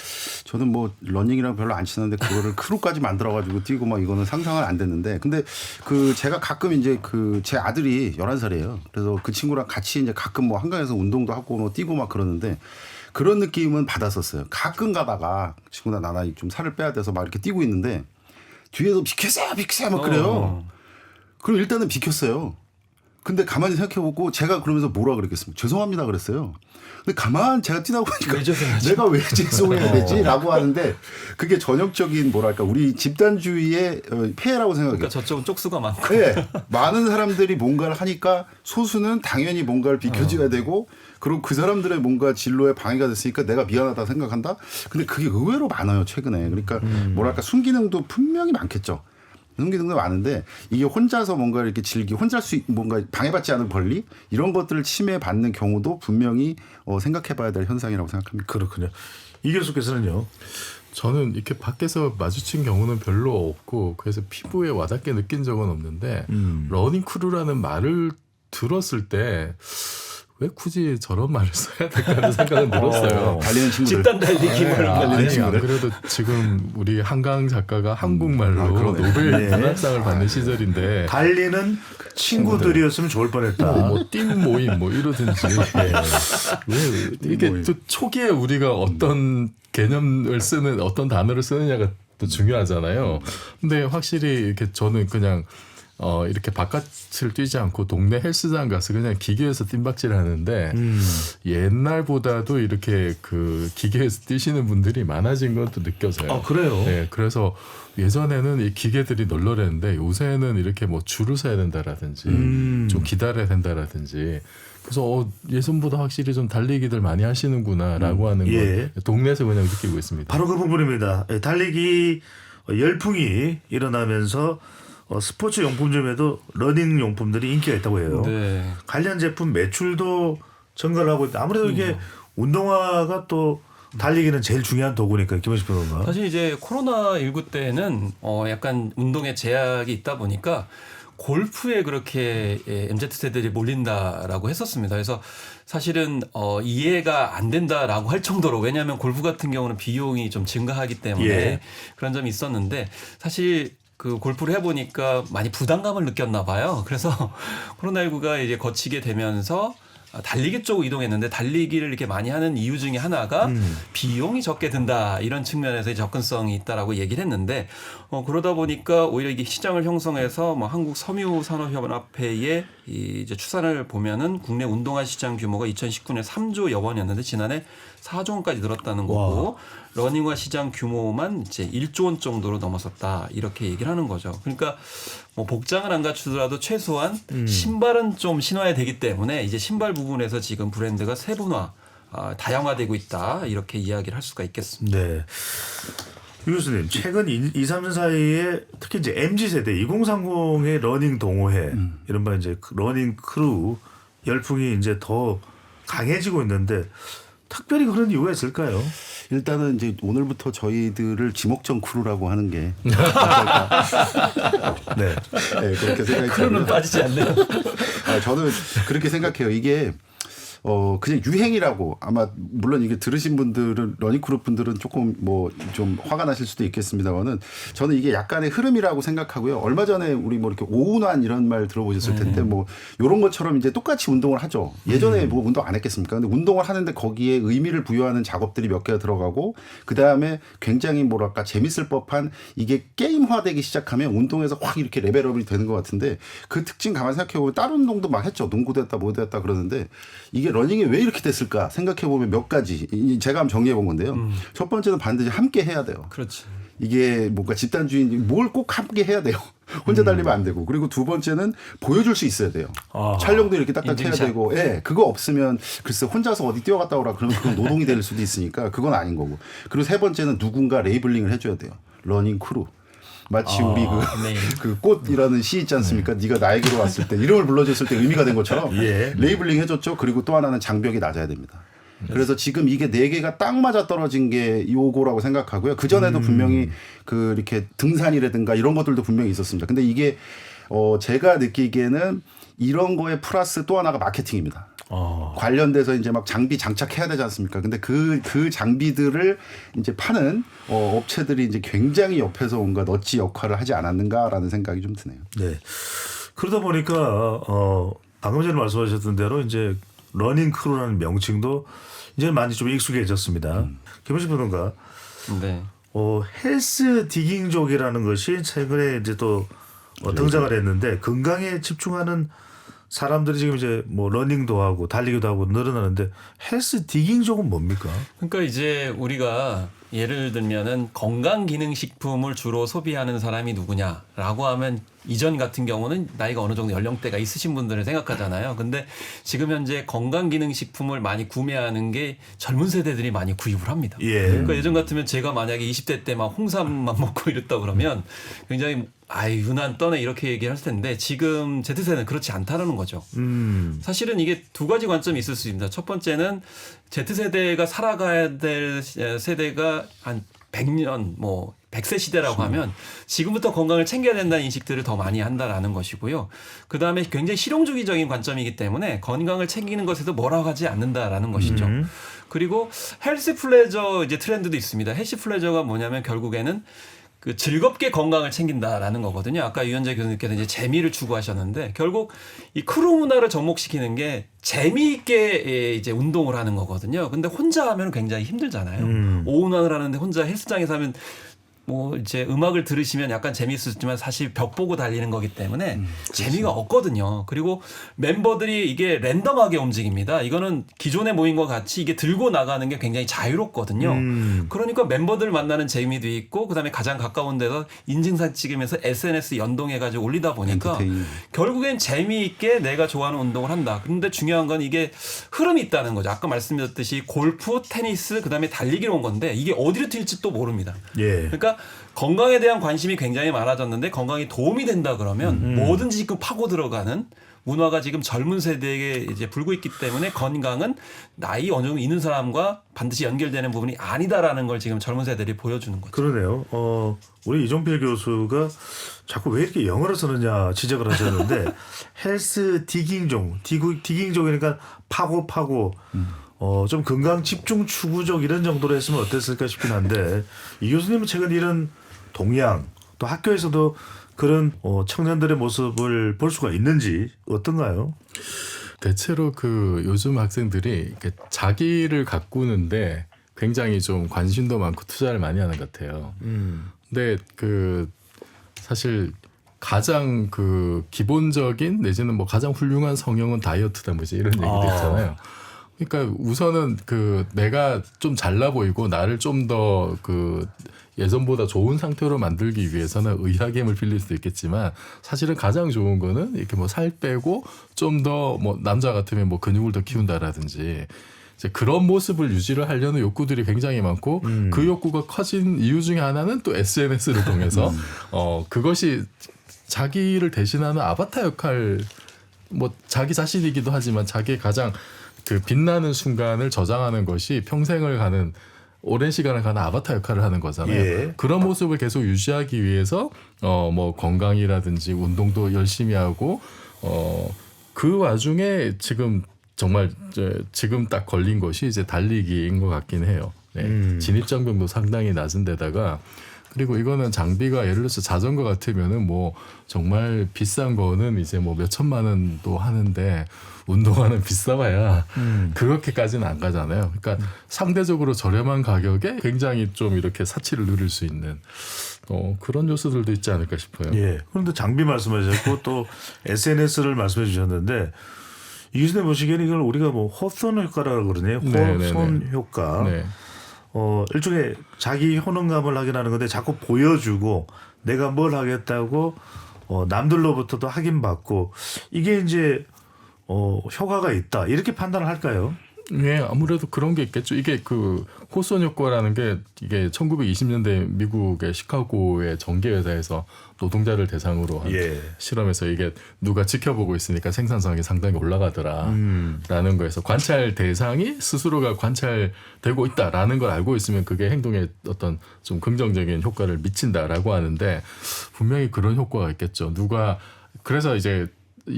저는 뭐 러닝이랑 별로 안 친한데 그거를 크루까지 만들어가지고 뛰고 막 이거는 상상은 안 됐는데 근데 그 제가 가끔 이제 그 제 아들이 11살이에요. 그래서 그 친구랑 같이 이제 가끔 뭐 한강에서 운동도 하고 뭐 뛰고 막 그러는데 그런 느낌은 받았었어요. 가끔 가다가 친구나 나나 좀 살을 빼야 돼서 막 이렇게 뛰고 있는데 뒤에서 비켜세요 막 그래요. 그럼 일단은 비켰어요. 근데 가만히 생각해보고 제가 그러면서 뭐라 그랬겠습니까? 죄송합니다 그랬어요. 근데 가만 제가 뛰다 보니까 내가 왜 죄송해야 되지? 라고 하는데 그게 전형적인 뭐랄까 우리 집단주의의 폐해라고 생각해요. 그러니까 저쪽은 쪽수가 많고. 네, 많은 사람들이 뭔가를 하니까 소수는 당연히 뭔가를 비켜줘야 되고 그리고 그 사람들의 뭔가 진로에 방해가 됐으니까 내가 미안하다 생각한다. 근데 그게 의외로 많아요 최근에. 그러니까 뭐랄까 순기능도 분명히 많겠죠. 흥기능도 많은데 이게 혼자서 뭔가 이렇게 혼자 뭔가 방해받지 않은 권리 이런 것들을 침해받는 경우도 분명히 생각해봐야 될 현상이라고 생각합니다. 그렇군요. 이 교수께서는요? 저는 이렇게 밖에서 마주친 경우는 별로 없고 그래서 피부에 와닿게 느낀 적은 없는데 러닝 크루라는 말을 들었을 때 왜 굳이 저런 말을 써야 될까 하는 생각은 들었어요. 달리는 친구들. 집단 달리기 말로 아니 안 그래도 지금 우리 한강 작가가 한국말로 노벨 문학상을 받는 시절인데 달리는 친구들이었으면 좋을 뻔했다. 뭐팀 모임 뭐 이러든지 왜 이게 또 초기에 우리가 어떤 개념을 쓰는 어떤 단어를 쓰느냐가 또 중요하잖아요. 근데 확실히 이렇게 저는 그냥 이렇게 바깥을 뛰지 않고 동네 헬스장 가서 그냥 기계에서 뜀박질 하는데 옛날보다도 이렇게 그 기계에서 뛰시는 분들이 많아진 건 또 느껴져요. 아, 그래요? 네, 그래서 예전에는 이 기계들이 널널했는데 요새는 이렇게 뭐 줄을 서야 된다라든지 좀 기다려야 된다라든지 그래서 예전보다 확실히 좀 달리기들 많이 하시는구나라고 하는 걸 동네에서 그냥 느끼고 있습니다. 바로 그 부분입니다. 달리기 열풍이 일어나면서 스포츠 용품점에도 러닝 용품들이 인기가 있다고 해요. 네. 관련 제품 매출도 증가를 하고 있다. 아무래도 이게 운동화가 또 달리기는 제일 중요한 도구니까 김원식 변호사. 사실 이제 코로나19 때는 약간 운동에 제약이 있다 보니까 골프에 그렇게 MZ세대들이 몰린다라고 했었습니다. 그래서 사실은 이해가 안 된다라고 할 정도로 왜냐하면 골프 같은 경우는 비용이 좀 증가하기 때문에 그런 점이 있었는데 사실 그 골프를 해보니까 많이 부담감을 느꼈나 봐요. 그래서 코로나19가 이제 거치게 되면서 달리기 쪽으로 이동했는데 달리기를 이렇게 많이 하는 이유 중에 하나가 비용이 적게 든다 이런 측면에서의 접근성이 있다라고 얘기를 했는데 그러다 보니까 오히려 이게 시장을 형성해서 뭐 한국 섬유산업협업협회의 이제 추산을 보면은 국내 운동화 시장 규모가 2019년 3조여 원이었는데 지난해 4조 원까지 늘었다는 거고 러닝화 시장 규모만 이제 1조 원 정도로 넘어섰다 이렇게 얘기를 하는 거죠. 그러니까 뭐 복장은 안 갖추더라도 최소한 신발은 좀 신어야 되기 때문에 이제 신발 부분에서 지금 브랜드가 세분화, 다양화되고 있다 이렇게 이야기를 할 수가 있겠습니다. 네. 유 교수님, 최근 2, 3년 사이에 특히 이제 MZ세대 2030의 러닝 동호회 이른바 이제 러닝 크루 열풍이 이제 더 강해지고 있는데 특별히 그런 이유가 있을까요? 일단은 이제 오늘부터 저희들을 지목전 크루라고 하는 게 네. 그렇게 생각이 크루는 빠지지 않네요. 저는 그렇게 생각해요. 이게 그냥 유행이라고 아마 물론 이게 들으신 분들은 러닝크루 분들은 조금 뭐 좀 화가 나실 수도 있겠습니다만은 저는 이게 약간의 흐름이라고 생각하고요. 얼마 전에 우리 뭐 이렇게 오운환 이런 말 들어보셨을 텐데 뭐 이런 것처럼 이제 똑같이 운동을 하죠. 예전에 뭐 운동 안 했겠습니까? 근데 운동을 하는데 거기에 의미를 부여하는 작업들이 몇 개가 들어가고 그 다음에 굉장히 뭐랄까 재밌을 법한 이게 게임화되기 시작하면 운동에서 확 이렇게 레벨업이 되는 것 같은데 그 특징 가만히 생각해보면 다른 운동도 막 했죠. 농구도 했다, 뭐도 했다 그러는데 이게 러닝이 왜 이렇게 됐을까 생각해 보면 몇 가지 제가 한번 정리해 본 건데요. 첫 번째는 반드시 함께 해야 돼요. 그렇지. 이게 뭔가 집단주의인 뭘 꼭 함께 해야 돼요. 혼자 달리면 안 되고. 그리고 두 번째는 보여줄 수 있어야 돼요. 촬영도 이렇게 딱딱 해야 인증샷. 되고. 예, 그거 없으면 글쎄 혼자서 어디 뛰어갔다 오라 그러면 그건 노동이 될 수도 있으니까 그건 아닌 거고. 그리고 세 번째는 누군가 레이블링을 해줘야 돼요. 러닝 크루. 마치 우리 그 꽃이라는 시 있지 않습니까? 네가 나에게로 왔을 때 이름을 불러줬을 때 의미가 된 것처럼 레이블링 해줬죠. 그리고 또 하나는 장벽이 낮아야 됩니다. 그래서 지금 이게 4개가 딱 맞아 떨어진 게 요거라고 생각하고요. 그 전에도 분명히 그 이렇게 등산이라든가 이런 것들도 분명히 있었습니다. 근데 이게 제가 느끼기에는 이런 거에 플러스 또 하나가 마케팅입니다. 관련돼서 이제 막 장비 장착해야 되지 않습니까? 근데 그 장비들을 이제 파는 업체들이 이제 굉장히 옆에서 뭔가 너치 역할을 하지 않았는가라는 생각이 좀 드네요. 네. 그러다 보니까 방금 전에 말씀하셨던 대로 이제 러닝 크루라는 명칭도 이제 많이 좀 익숙해졌습니다. 김원식 평론가, 네. 헬스 디깅족이라는 것이 최근에 이제 또 등장을 했는데 건강에 집중하는 사람들이 지금 이제 뭐 러닝도 하고 달리기도 하고 늘어나는데 헬스 디깅족은 뭡니까? 그러니까 이제 우리가 예를 들면은 건강기능식품을 주로 소비하는 사람이 누구냐라고 하면 이전 같은 경우는 나이가 어느 정도 연령대가 있으신 분들을 생각하잖아요. 근데 지금 현재 건강기능식품을 많이 구매하는 게 젊은 세대들이 많이 구입을 합니다. 그러니까 예전 같으면 제가 만약에 20대 때 막 홍삼만 먹고 이랬다 그러면 굉장히 유난 떠네 이렇게 얘기를 할 텐데 지금 Z세대는 그렇지 않다는 거죠. 사실은 이게 두 가지 관점이 있을 수 있습니다. 첫 번째는 Z세대가 살아가야 될 세대가 한 100년 뭐 100세 시대라고 하면 지금부터 건강을 챙겨야 된다는 인식들을 더 많이 한다라는 것이고요. 그다음에 굉장히 실용주의적인 관점이기 때문에 건강을 챙기는 것에도 뭐라고 하지 않는다라는 것이죠. 그리고 헬스 플레저 이제 트렌드도 있습니다. 헬스 플레저가 뭐냐면 결국에는 그 즐겁게 건강을 챙긴다라는 거거든요. 아까 유현재 교수님께서 이제 재미를 추구하셨는데 결국 이 크루 문화를 접목시키는 게 재미있게 이제 운동을 하는 거거든요. 근데 혼자 하면 굉장히 힘들잖아요. 오운환을 하는데 혼자 헬스장에서 하면 뭐 이제 음악을 들으시면 약간 재미있었지만 사실 벽 보고 달리는 거기 때문에 재미가 없거든요. 그리고 멤버들이 이게 랜덤하게 움직입니다. 이거는 기존의 모임과 같이 이게 들고 나가는 게 굉장히 자유롭거든요. 그러니까 멤버들 만나는 재미도 있고 그다음에 가장 가까운 데서 인증사진 찍으면서 SNS 연동해가지고 올리다 보니까 결국엔 재미있게 내가 좋아하는 운동을 한다. 그런데 중요한 건 이게 흐름이 있다는 거죠. 아까 말씀드렸듯이 골프, 테니스, 그다음에 달리기로 온 건데 이게 어디로 튈지 또 모릅니다. 그러니까 건강에 대한 관심이 굉장히 많아졌는데 건강에 도움이 된다 그러면 뭐든지 지금 파고 들어가는 문화가 지금 젊은 세대에게 이제 불고 있기 때문에 건강은 나이 어느 정도 있는 사람과 반드시 연결되는 부분이 아니다라는 걸 지금 젊은 세대들이 보여주는 거죠. 그러네요. 우리 이종필 교수가 자꾸 왜 이렇게 영어를 쓰느냐 지적을 하셨는데 헬스 디깅족이니까 파고 좀 건강 집중 추구적 이런 정도로 했으면 어땠을까 싶긴 한데 이 교수님은 최근 이런 동향 또 학교에서도 그런 청년들의 모습을 볼 수가 있는지 어떤가요? 대체로 그 요즘 학생들이 자기를 가꾸는데 굉장히 좀 관심도 많고 투자를 많이 하는 것 같아요. 근데 그 사실 가장 그 기본적인 내지는 뭐 가장 훌륭한 성형은 다이어트다 뭐 이런 얘기도 있잖아요. 그러니까 우선은 그 내가 좀 잘나 보이고 나를 좀 더 그 예전보다 좋은 상태로 만들기 위해서는 의학의 힘을 빌릴 수도 있겠지만 사실은 가장 좋은 거는 이렇게 뭐 살 빼고 좀 더 뭐 남자 같으면 뭐 근육을 더 키운다라든지 이제 그런 모습을 유지를 하려는 욕구들이 굉장히 많고 그 욕구가 커진 이유 중에 하나는 또 SNS를 통해서 그것이 자기를 대신하는 아바타 역할 뭐 자기 자신이기도 하지만 자기의 가장 그 빛나는 순간을 저장하는 것이 평생을 가는 오랜 시간을 가는 아바타 역할을 하는 거잖아요. 그런 모습을 계속 유지하기 위해서 뭐 건강이라든지 운동도 열심히 하고 그 와중에 지금 정말 지금 딱 걸린 것이 이제 달리기인 것 같긴 해요. 네. 진입장벽도 상당히 낮은 데다가 그리고 이거는 장비가 예를 들어서 자전거 같으면은 뭐 정말 비싼 거는 이제 뭐 몇 천만 원도 하는데 운동화는 비싸봐야 그렇게까지는 안 가잖아요. 그러니까 상대적으로 저렴한 가격에 굉장히 좀 이렇게 사치를 누릴 수 있는 그런 요소들도 있지 않을까 싶어요. 그런데 장비 말씀하셨고 또 SNS를 말씀해 주셨는데 이 교수님 보시기에는 이걸 우리가 뭐 호손 효과라고 그러네요. 네네네. 호손 효과. 네. 일종의 자기 효능감을 확인하는 건데 자꾸 보여주고 내가 뭘 하겠다고 남들로부터도 확인받고 이게 이제 효과가 있다 이렇게 판단을 할까요? 예, 아무래도 그런 게 있겠죠. 이게 그 호손 효과라는 게 이게 1920년대 미국의 시카고의 전기회사에서 노동자를 대상으로 한 예. 실험에서 이게 누가 지켜보고 있으니까 생산성이 상당히 올라가더라라는 거에서 관찰 대상이 스스로가 관찰되고 있다라는 걸 알고 있으면 그게 행동에 어떤 좀 긍정적인 효과를 미친다라고 하는데 분명히 그런 효과가 있겠죠. 그래서 이제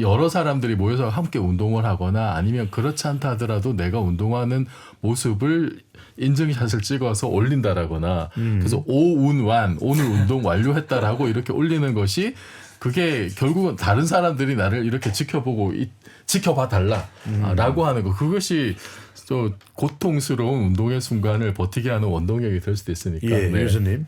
여러 사람들이 모여서 함께 운동을 하거나 아니면 그렇지 않다 하더라도 내가 운동하는 모습을 인증샷을 찍어서 올린다라거나 그래서 오운완 오늘 운동 완료했다라고 이렇게 올리는 것이 그게 결국은 다른 사람들이 나를 이렇게 지켜봐 달라라고 하는 거 그것이 또 고통스러운 운동의 순간을 버티게 하는 원동력이 될 수도 있으니까. 예, 네. 교수님.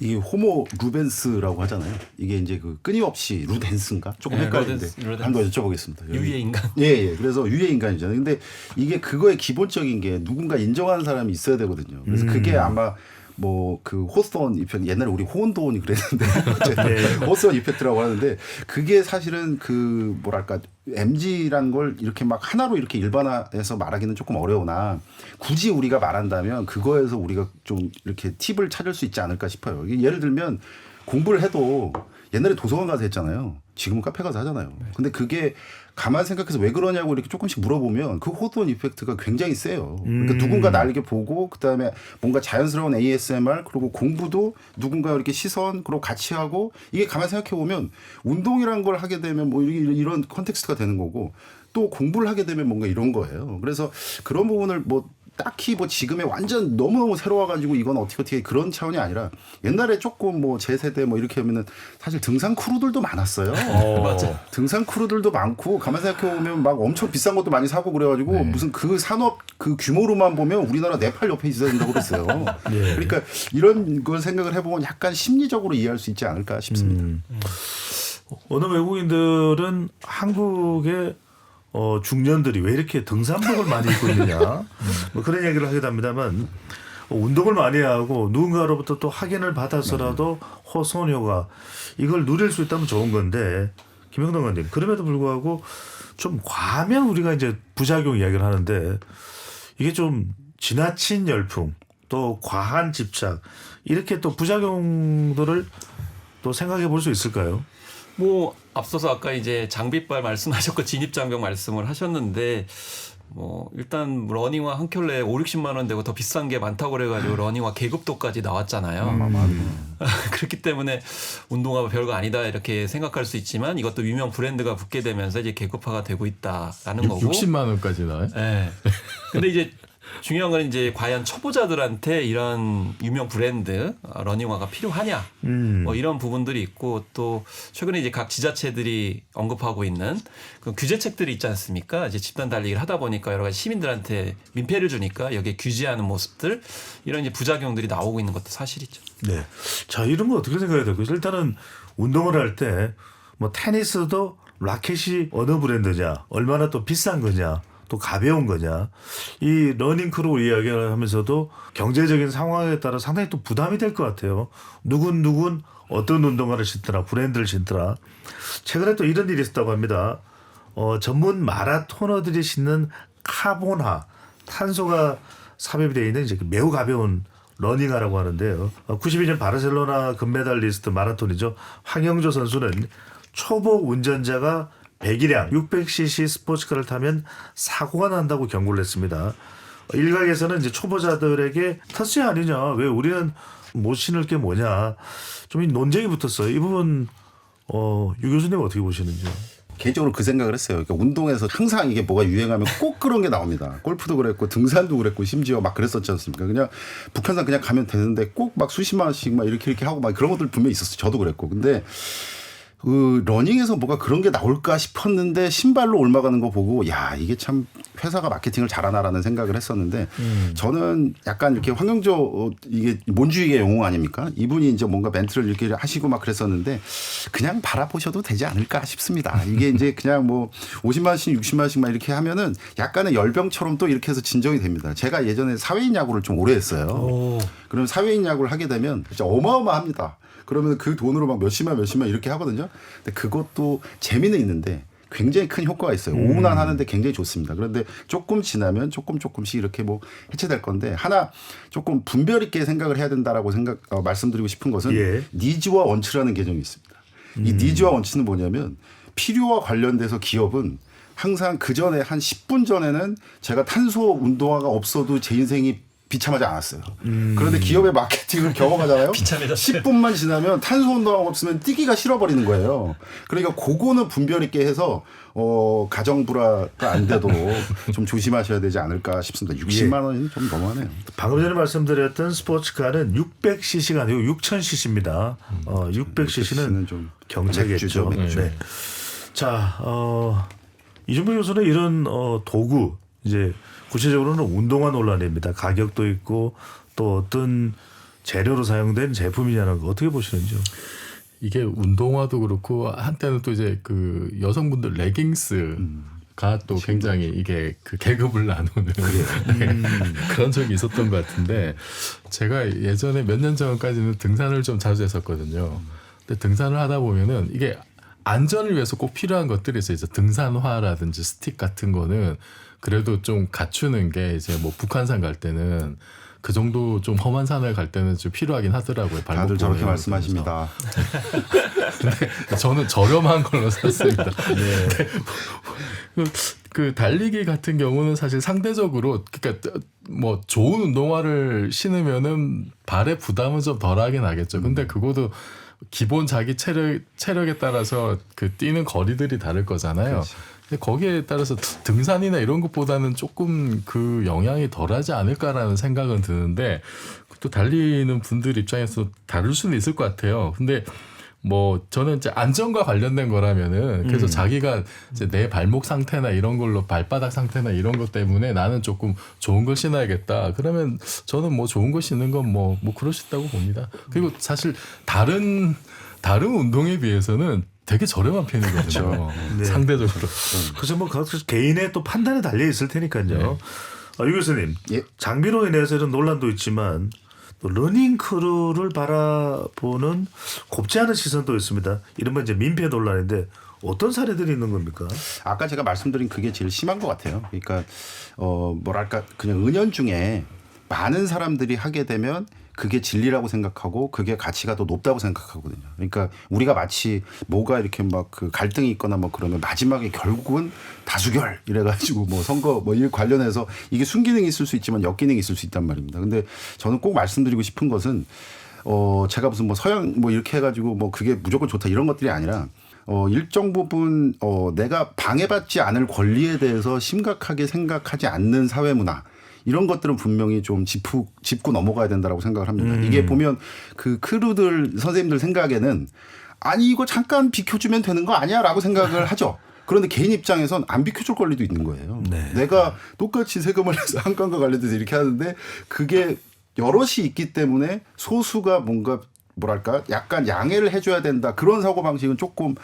이게 호모 루벤스라고 하잖아요. 이게 이제 그 끊임없이 루덴스인가 조금 네, 헷갈리는데 루덴스. 한번 여쭤보겠습니다. 유의 인간. 예. 그래서 유해 인간이잖아요. 근데 이게 그거의 기본적인 게 누군가 인정하는 사람이 있어야 되거든요. 그래서 그게 아마 뭐 그 호스톤 이펙트 옛날에 우리 호온도온이 그랬는데 호스톤 이펙트라고 하는데 그게 사실은 그 뭐랄까 MG란 걸 이렇게 막 하나로 이렇게 일반화해서 말하기는 조금 어려우나 굳이 우리가 말한다면 그거에서 우리가 좀 이렇게 팁을 찾을 수 있지 않을까 싶어요. 예를 들면 공부를 해도 옛날에 도서관 가서 했잖아요. 지금은 카페 가서 하잖아요. 근데 그게 가만 생각해서 왜 그러냐고 이렇게 조금씩 물어보면 그 호스톤 이펙트가 굉장히 세요. 그러니까 누군가 날 이렇게 보고 그다음에 뭔가 자연스러운 ASMR 그리고 공부도 누군가 이렇게 시선 그리고 같이 하고 이게 가만 생각해 보면 운동이란 걸 하게 되면 뭐 이런 컨텍스트가 되는 거고 또 공부를 하게 되면 뭔가 이런 거예요. 그래서 그런 부분을 뭐 딱히 뭐 지금에 완전 너무너무 새로워가지고 이건 어떻게 그런 차원이 아니라 옛날에 조금 뭐 제 세대 뭐 이렇게 하면은 사실 등산 크루들도 많았어요. 맞아. 등산 크루들도 많고 가만 생각해보면 막 엄청 비싼 것도 많이 사고 그래가지고 무슨 그 산업 그 규모로만 보면 우리나라 네팔 옆에 있어야 된다고 그랬어요. 그러니까 이런 걸 생각을 해보면 약간 심리적으로 이해할 수 있지 않을까 싶습니다. 어느 외국인들은 한국의 중년들이 왜 이렇게 등산복을 많이 입고 있느냐 뭐 그런 얘기를 하기도 합니다만 운동을 많이 하고 누군가로부터 또 확인을 받아서라도 호손 효과 이걸 누릴 수 있다면 좋은 건데 김영동 의원님 그럼에도 불구하고 좀 과하면 우리가 이제 부작용 이야기를 하는데 이게 좀 지나친 열풍 또 과한 집착 이렇게 또 부작용들을 또 생각해 볼 수 있을까요? 뭐 앞서서 아까 이제 장비빨 말씀하셨고 진입장벽 말씀을 하셨는데 뭐 일단 러닝화 한 켤레 5-60만 원 되고 더 비싼 게 많다고 그래가지고 러닝화 계급도까지 나왔잖아요. 그렇기 때문에 운동화가 별거 아니다 이렇게 생각할 수 있지만 이것도 유명 브랜드가 붙게 되면서 이제 계급화가 되고 있다라는 거고. 60만 원까지 나와요? 네. 근데 이제 중요한 건 이제 과연 초보자들한테 이런 유명 브랜드 러닝화가 필요하냐 뭐 이런 부분들이 있고 또 최근에 이제 각 지자체들이 언급하고 있는 그 규제책들이 있지 않습니까? 이제 집단 달리기를 하다 보니까 여러 가지 시민들한테 민폐를 주니까 여기에 규제하는 모습들 이런 이제 부작용들이 나오고 있는 것도 사실이죠. 네. 자, 이런 거 어떻게 생각해야 될까요? 일단은 운동을 할 때 뭐 테니스도 라켓이 어느 브랜드냐, 얼마나 또 비싼 거냐, 또 가벼운 거냐. 이 러닝크루 이야기를 하면서도 경제적인 상황에 따라 상당히 또 부담이 될 것 같아요. 누군 어떤 운동화를 신더라, 브랜드를 신더라. 최근에 또 이런 일이 있었다고 합니다. 전문 마라토너들이 신는 카본화, 탄소가 삽입이 되어 있는 이제 매우 가벼운 러닝화라고 하는데요. 92년 바르셀로나 금메달리스트 마라톤이죠. 황영조 선수는 초보 운전자가 배기량 600cc 스포츠카를 타면 사고가 난다고 경고를 했습니다. 일각에서는 이제 초보자들에게 텃세 아니냐, 왜 우리는 못 신을 게 뭐냐, 좀 이 논쟁이 붙었어요. 이 부분 유 교수님 어떻게 보시는지요? 개인적으로 그 생각을 했어요. 그러니까 운동에서 항상 이게 뭐가 유행하면 꼭 그런 게 나옵니다. 골프도 그랬고 등산도 그랬고 심지어 막 그랬었지 않습니까? 그냥 북한산 그냥 가면 되는데 꼭 막 수십만 원씩 막 이렇게 하고 막 그런 것들 분명히 있었어요. 저도 그랬고. 근데 그 러닝에서 뭐가 그런 게 나올까 싶었는데 신발로 올라가는 거 보고 야 이게 참 회사가 마케팅을 잘하나라는 생각을 했었는데 저는 약간 이렇게 환경적 이게 몬주의의 영웅 아닙니까? 이분이 이제 뭔가 멘트를 이렇게 하시고 막 그랬었는데 그냥 바라보셔도 되지 않을까 싶습니다. 이게 이제 그냥 뭐 50만 원씩 60만 원씩 막 이렇게 하면은 약간의 열병처럼 또 이렇게 해서 진정이 됩니다. 제가 예전에 사회인 야구를 좀 오래 했어요. 그럼 사회인 야구를 하게 되면 진짜 어마어마합니다. 그러면 그 돈으로 막 몇십만 이렇게 하거든요. 근데 그것도 재미는 있는데 굉장히 큰 효과가 있어요. 오운환 하는데 굉장히 좋습니다. 그런데 조금 지나면 조금씩 이렇게 뭐 해체될 건데 하나 조금 분별 있게 생각을 해야 된다라고 말씀드리고 싶은 것은 예. 니즈와 원치라는 개념이 있습니다. 이 니즈와 원치는 뭐냐면 필요와 관련돼서 기업은 항상 그 전에 한 10분 전에는 제가 탄소 운동화가 없어도 제 인생이 비참하지 않았어요. 그런데 기업의 마케팅을 경험하잖아요. 비참해졌어요. 10분만 지나면 탄소 운동화가 없으면 뛰기가 싫어버리는 거예요. 그러니까 그거는 분별 있게 해서 가정 불화가 안 되도록 좀 조심하셔야 되지 않을까 싶습니다. 60만 원은 좀 너무하네요. 방금 전에 말씀드렸던 스포츠카는 600cc가 아니고 6000cc입니다. 600cc는 좀 경차겠죠. 맥주죠. 네. 자, 이준범 교수는 이런 도구 이제 구체적으로는 운동화 논란입니다. 가격도 있고 또 어떤 재료로 사용된 제품이냐는 거 어떻게 보시는지요? 이게 운동화도 그렇고 한때는 또 이제 그 여성분들 레깅스가 또 굉장히 이게 그 계급을 나누는 그런 적이 있었던 것 같은데 제가 예전에 몇 년 전까지는 등산을 좀 자주 했었거든요. 근데 등산을 하다 보면은 이게 안전을 위해서 꼭 필요한 것들이 있어요. 이제 등산화라든지 스틱 같은 거는 그래도 좀 갖추는 게 이제 뭐 북한산 갈 때는 그 정도 좀 험한 산을 갈 때는 좀 필요하긴 하더라고요. 다들 저렇게 말씀하십니다. 근데 저는 저렴한 걸로 샀습니다. 그 달리기 같은 경우는 사실 상대적으로 그러니까 뭐 좋은 운동화를 신으면은 발의 부담은 좀 덜하긴 하겠죠. 근데 그것도 기본 자기 체력에 따라서 그 뛰는 거리들이 다를 거잖아요. 그렇지. 근데 거기에 따라서 등산이나 이런 것보다는 조금 그 영향이 덜하지 않을까라는 생각은 드는데 또 달리는 분들 입장에서 다를 수는 있을 것 같아요. 근데 뭐 저는 이제 안전과 관련된 거라면은 그래서 자기가 이제 내 발목 상태나 이런 걸로 발바닥 상태나 이런 것 때문에 나는 조금 좋은 걸 신어야겠다. 그러면 저는 뭐 좋은 거 신는 건 뭐 그럴 수 있다고 봅니다. 그리고 사실 다른 운동에 비해서는 되게 저렴한 편이거든요. 네. 상대적으로. 그래서 뭐 개인의 또 판단에 달려 있을 테니까요. 네. 유 교수님, 예. 장비로 인해서 이런 논란도 있지만 또 러닝 크루를 바라보는 곱지 않은 시선도 있습니다. 이른바 이제 민폐 논란인데 어떤 사례들이 있는 겁니까? 아까 제가 말씀드린 그게 제일 심한 것 같아요. 그러니까 뭐랄까 그냥 은연중에 많은 사람들이 하게 되면 그게 진리라고 생각하고 그게 가치가 더 높다고 생각하거든요. 그러니까 우리가 마치 뭐가 이렇게 막 그 갈등이 있거나 뭐 그러면 마지막에 결국은 다수결 이래가지고 뭐 선거 뭐 이 관련해서 이게 순기능이 있을 수 있지만 역기능이 있을 수 있단 말입니다. 근데 저는 꼭 말씀드리고 싶은 것은 제가 무슨 뭐 서양 뭐 이렇게 해가지고 뭐 그게 무조건 좋다 이런 것들이 아니라 일정 부분 내가 방해받지 않을 권리에 대해서 심각하게 생각하지 않는 사회 문화. 이런 것들은 분명히 좀 짚고 넘어가야 된다라고 생각을 합니다. 이게 보면 그 크루들 선생님들 생각에는 아니 이거 잠깐 비켜주면 되는 거 아니야라고 생각을 하죠. 그런데 개인 입장에선 안 비켜줄 권리도 있는 거예요. 네. 내가 똑같이 세금을 내서 한건과 관련돼서 이렇게 하는데 그게 여럿이 있기 때문에 소수가 뭔가 뭐랄까 약간 양해를 해줘야 된다 그런 사고 방식은 조금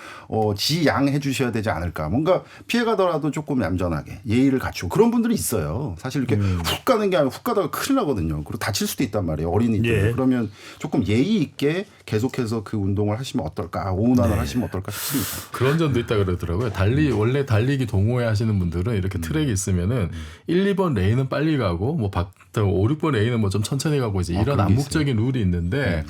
지양해 주셔야 되지 않을까. 뭔가 피해가더라도 조금 얌전하게 예의를 갖추고 그런 분들이 있어요. 사실 이렇게 훅 가는 게 아니라 훅 가다가 큰일 나거든요. 그리고 다칠 수도 있단 말이에요. 어린이들. 예. 그러면 조금 예의 있게 계속해서 그 운동을 하시면 어떨까. 오운환을 하시면 어떨까 싶습니다. 그런 점도 있다 그러더라고요. 원래 달리기 동호회 하시는 분들은 이렇게 트랙이 있으면은 1, 2번 레인은 빨리 가고 뭐 5, 6번 레인은 뭐 좀 천천히 가고 이제 이런 그런 게 암묵적인 룰이 있는데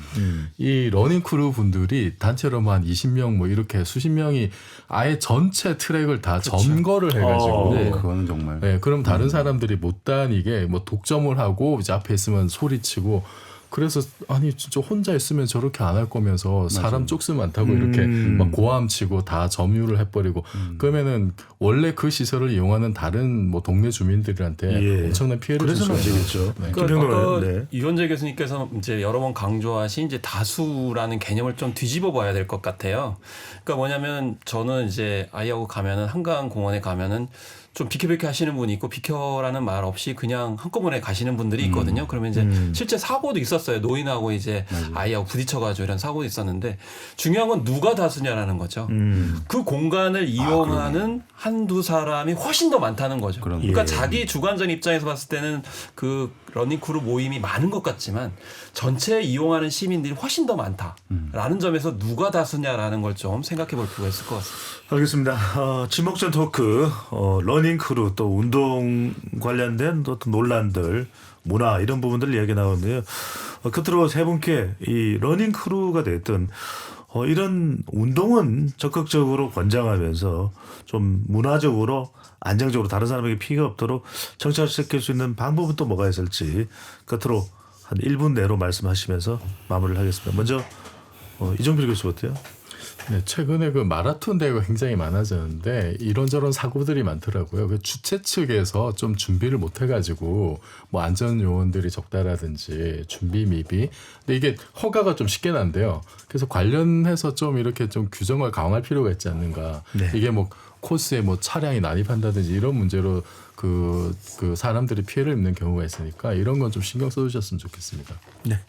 이 러닝 크루 분들이 단체로 뭐 한 20명 뭐 이렇게 수십 명이 아예 전체 트랙을 다 점거를 해가지고 그거는 정말. 네, 그럼 다른 사람들이 못 다니게 뭐 독점을 하고 이제 앞에 있으면 소리치고 그래서 아니 진짜 혼자 있으면 저렇게 안 할 거면서 사람 쪽수 많다고 이렇게 막 고함치고 다 점유를 해버리고 그러면은 원래 그 시설을 이용하는 다른 뭐 동네 주민들한테 엄청난 피해를 줄 그래서 수 있죠. 문제겠죠. 네. 그러니까 아까 네. 이원재 교수님께서 이제 여러 번 강조하신 이제 다수라는 개념을 좀 뒤집어 봐야 될 것 같아요. 그러니까 뭐냐면 저는 이제 아이하고 가면은 한강 공원에 가면은 좀 비켜 하시는 분이 있고 비켜라는 말 없이 그냥 한꺼번에 가시는 분들이 있거든요. 그러면 이제 실제 사고도 있었어요. 노인하고 이제 아이하고 부딪혀가지고 이런 사고도 있었는데 중요한 건 누가 다수냐라는 거죠. 그 공간을 이용하는 한두 사람이 훨씬 더 많다는 거죠. 그러니까 자기 주관적 입장에서 봤을 때는 그 러닝크루 모임이 많은 것 같지만 전체 이용하는 시민들이 훨씬 더 많다라는 점에서 누가 다수냐라는 걸 좀 생각해 볼 필요가 있을 것 같습니다. 알겠습니다. 지목전 토크 러닝크루 또 운동 관련된 어떤 논란들 문화 이런 부분들 이야기 나오는데요. 끝으로 세 분께 이 러닝크루가 됐든 이런 운동은 적극적으로 권장하면서 좀 문화적으로 안정적으로 다른 사람에게 피해가 없도록 정착시킬 수 있는 방법은 또 뭐가 있을지 끝으로 한 1분 내로 말씀하시면서 마무리를 하겠습니다. 먼저 이정필 교수 어때요? 네, 최근에 그 마라톤 대회가 굉장히 많아졌는데 이런저런 사고들이 많더라고요. 그 주최 측에서 좀 준비를 못 해가지고 뭐 안전 요원들이 적다라든지 준비 미비. 근데 이게 허가가 좀 쉽게 난대요. 그래서 관련해서 좀 이렇게 좀 규정을 강화할 필요가 있지 않는가. 네. 이게 뭐 코스에 뭐 차량이 난입한다든지 이런 문제로 그 사람들이 피해를 입는 경우가 있으니까 이런 건 좀 신경 써주셨으면 좋겠습니다. 네.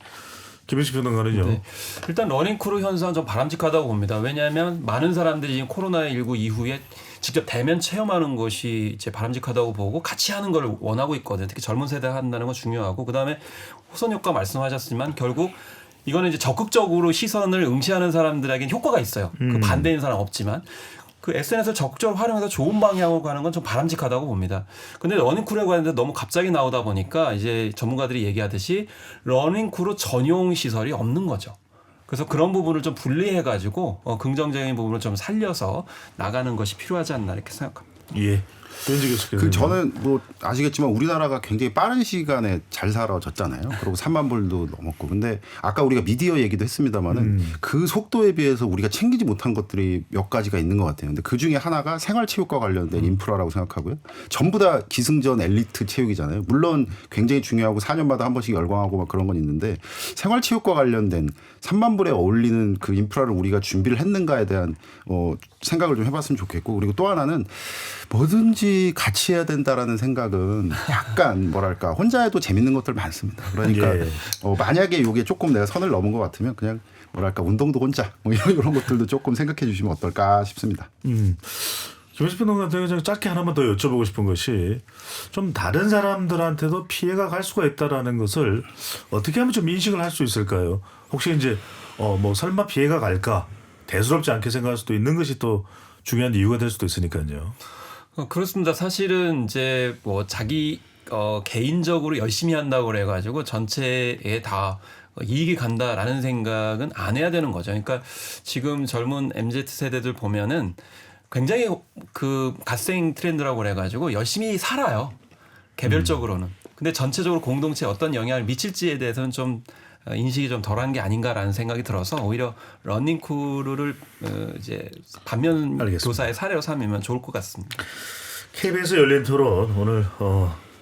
김현식 평론가는요. 네. 일단 러닝크루 현상은 좀 바람직하다고 봅니다. 왜냐하면 많은 사람들이 지금 코로나19 이후에 직접 대면 체험하는 것이 이제 바람직하다고 보고 같이 하는 걸 원하고 있거든요. 특히 젊은 세대가 한다는 건 중요하고 그다음에 호선 효과 말씀하셨지만 결국 이거는 이제 적극적으로 시선을 응시하는 사람들에게는 효과가 있어요. 그 반대인 사람 없지만. 그 SNS를 적극적으로 활용해서 좋은 방향으로 가는 건 좀 바람직하다고 봅니다. 근데 러닝크루에 관해서 너무 갑자기 나오다 보니까 이제 전문가들이 얘기하듯이 러닝크루 전용 시설이 없는 거죠. 그래서 그런 부분을 좀 분리해가지고 긍정적인 부분을 좀 살려서 나가는 것이 필요하지 않나 이렇게 생각합니다. 예. 저는 뭐 아시겠지만 우리나라가 굉장히 빠른 시간에 잘 살아졌잖아요. 그리고 3만 불도 넘었고. 근데 아까 우리가 미디어 얘기도 했습니다마는 그 속도에 비해서 우리가 챙기지 못한 것들이 몇 가지가 있는 것 같아요. 근데 그 중에 하나가 생활체육과 관련된 인프라라고 생각하고요. 전부 다 기승전 엘리트 체육이잖아요. 물론 굉장히 중요하고 4년마다 한 번씩 열광하고 막 그런 건 있는데 생활체육과 관련된 3만 불에 어울리는 그 인프라를 우리가 준비를 했는가에 대한 생각을 좀 해봤으면 좋겠고 그리고 또 하나는 뭐든지 같이 해야 된다라는 생각은 약간 뭐랄까 혼자 해도 재밌는 것들 많습니다. 그러니까 만약에 이게 조금 내가 선을 넘은 것 같으면 그냥 뭐랄까 운동도 혼자 뭐 이런 것들도 조금 생각해 주시면 어떨까 싶습니다. 김현식 평론가한테 짧게 하나만 더 여쭤보고 싶은 것이 좀 다른 사람들한테도 피해가 갈 수가 있다라는 것을 어떻게 하면 좀 인식을 할 수 있을까요? 혹시 이제 뭐 설마 피해가 갈까 대수롭지 않게 생각할 수도 있는 것이 또 중요한 이유가 될 수도 있으니까요. 그렇습니다. 사실은 이제 뭐 자기 개인적으로 열심히 한다고 그래가지고 전체에 다 이익이 간다라는 생각은 안 해야 되는 거죠. 그러니까 지금 젊은 MZ 세대들 보면은 굉장히 그 갓생 트렌드라고 그래가지고 열심히 살아요. 개별적으로는. 근데 전체적으로 공동체에 어떤 영향을 미칠지에 대해서는 좀 인식이 좀 덜한 게 아닌가라는 생각이 들어서 오히려 러닝크루를 이제 반면 교사의 사례로 삼으면 좋을 것 같습니다. KBS 열린 토론 오늘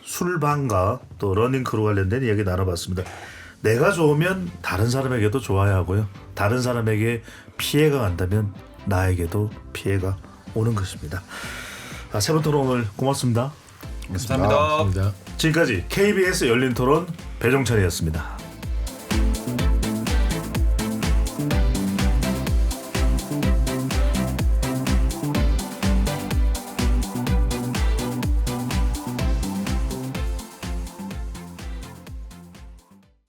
술방과 또 러닝크루 관련된 이야기 나눠봤습니다. 내가 좋으면 다른 사람에게도 좋아야 하고요. 다른 사람에게 피해가 간다면 나에게도 피해가 오는 것입니다. 세 분 토론 오늘 고맙습니다. 감사합니다. 감사합니다. 지금까지 KBS 열린 토론 배종찬이었습니다.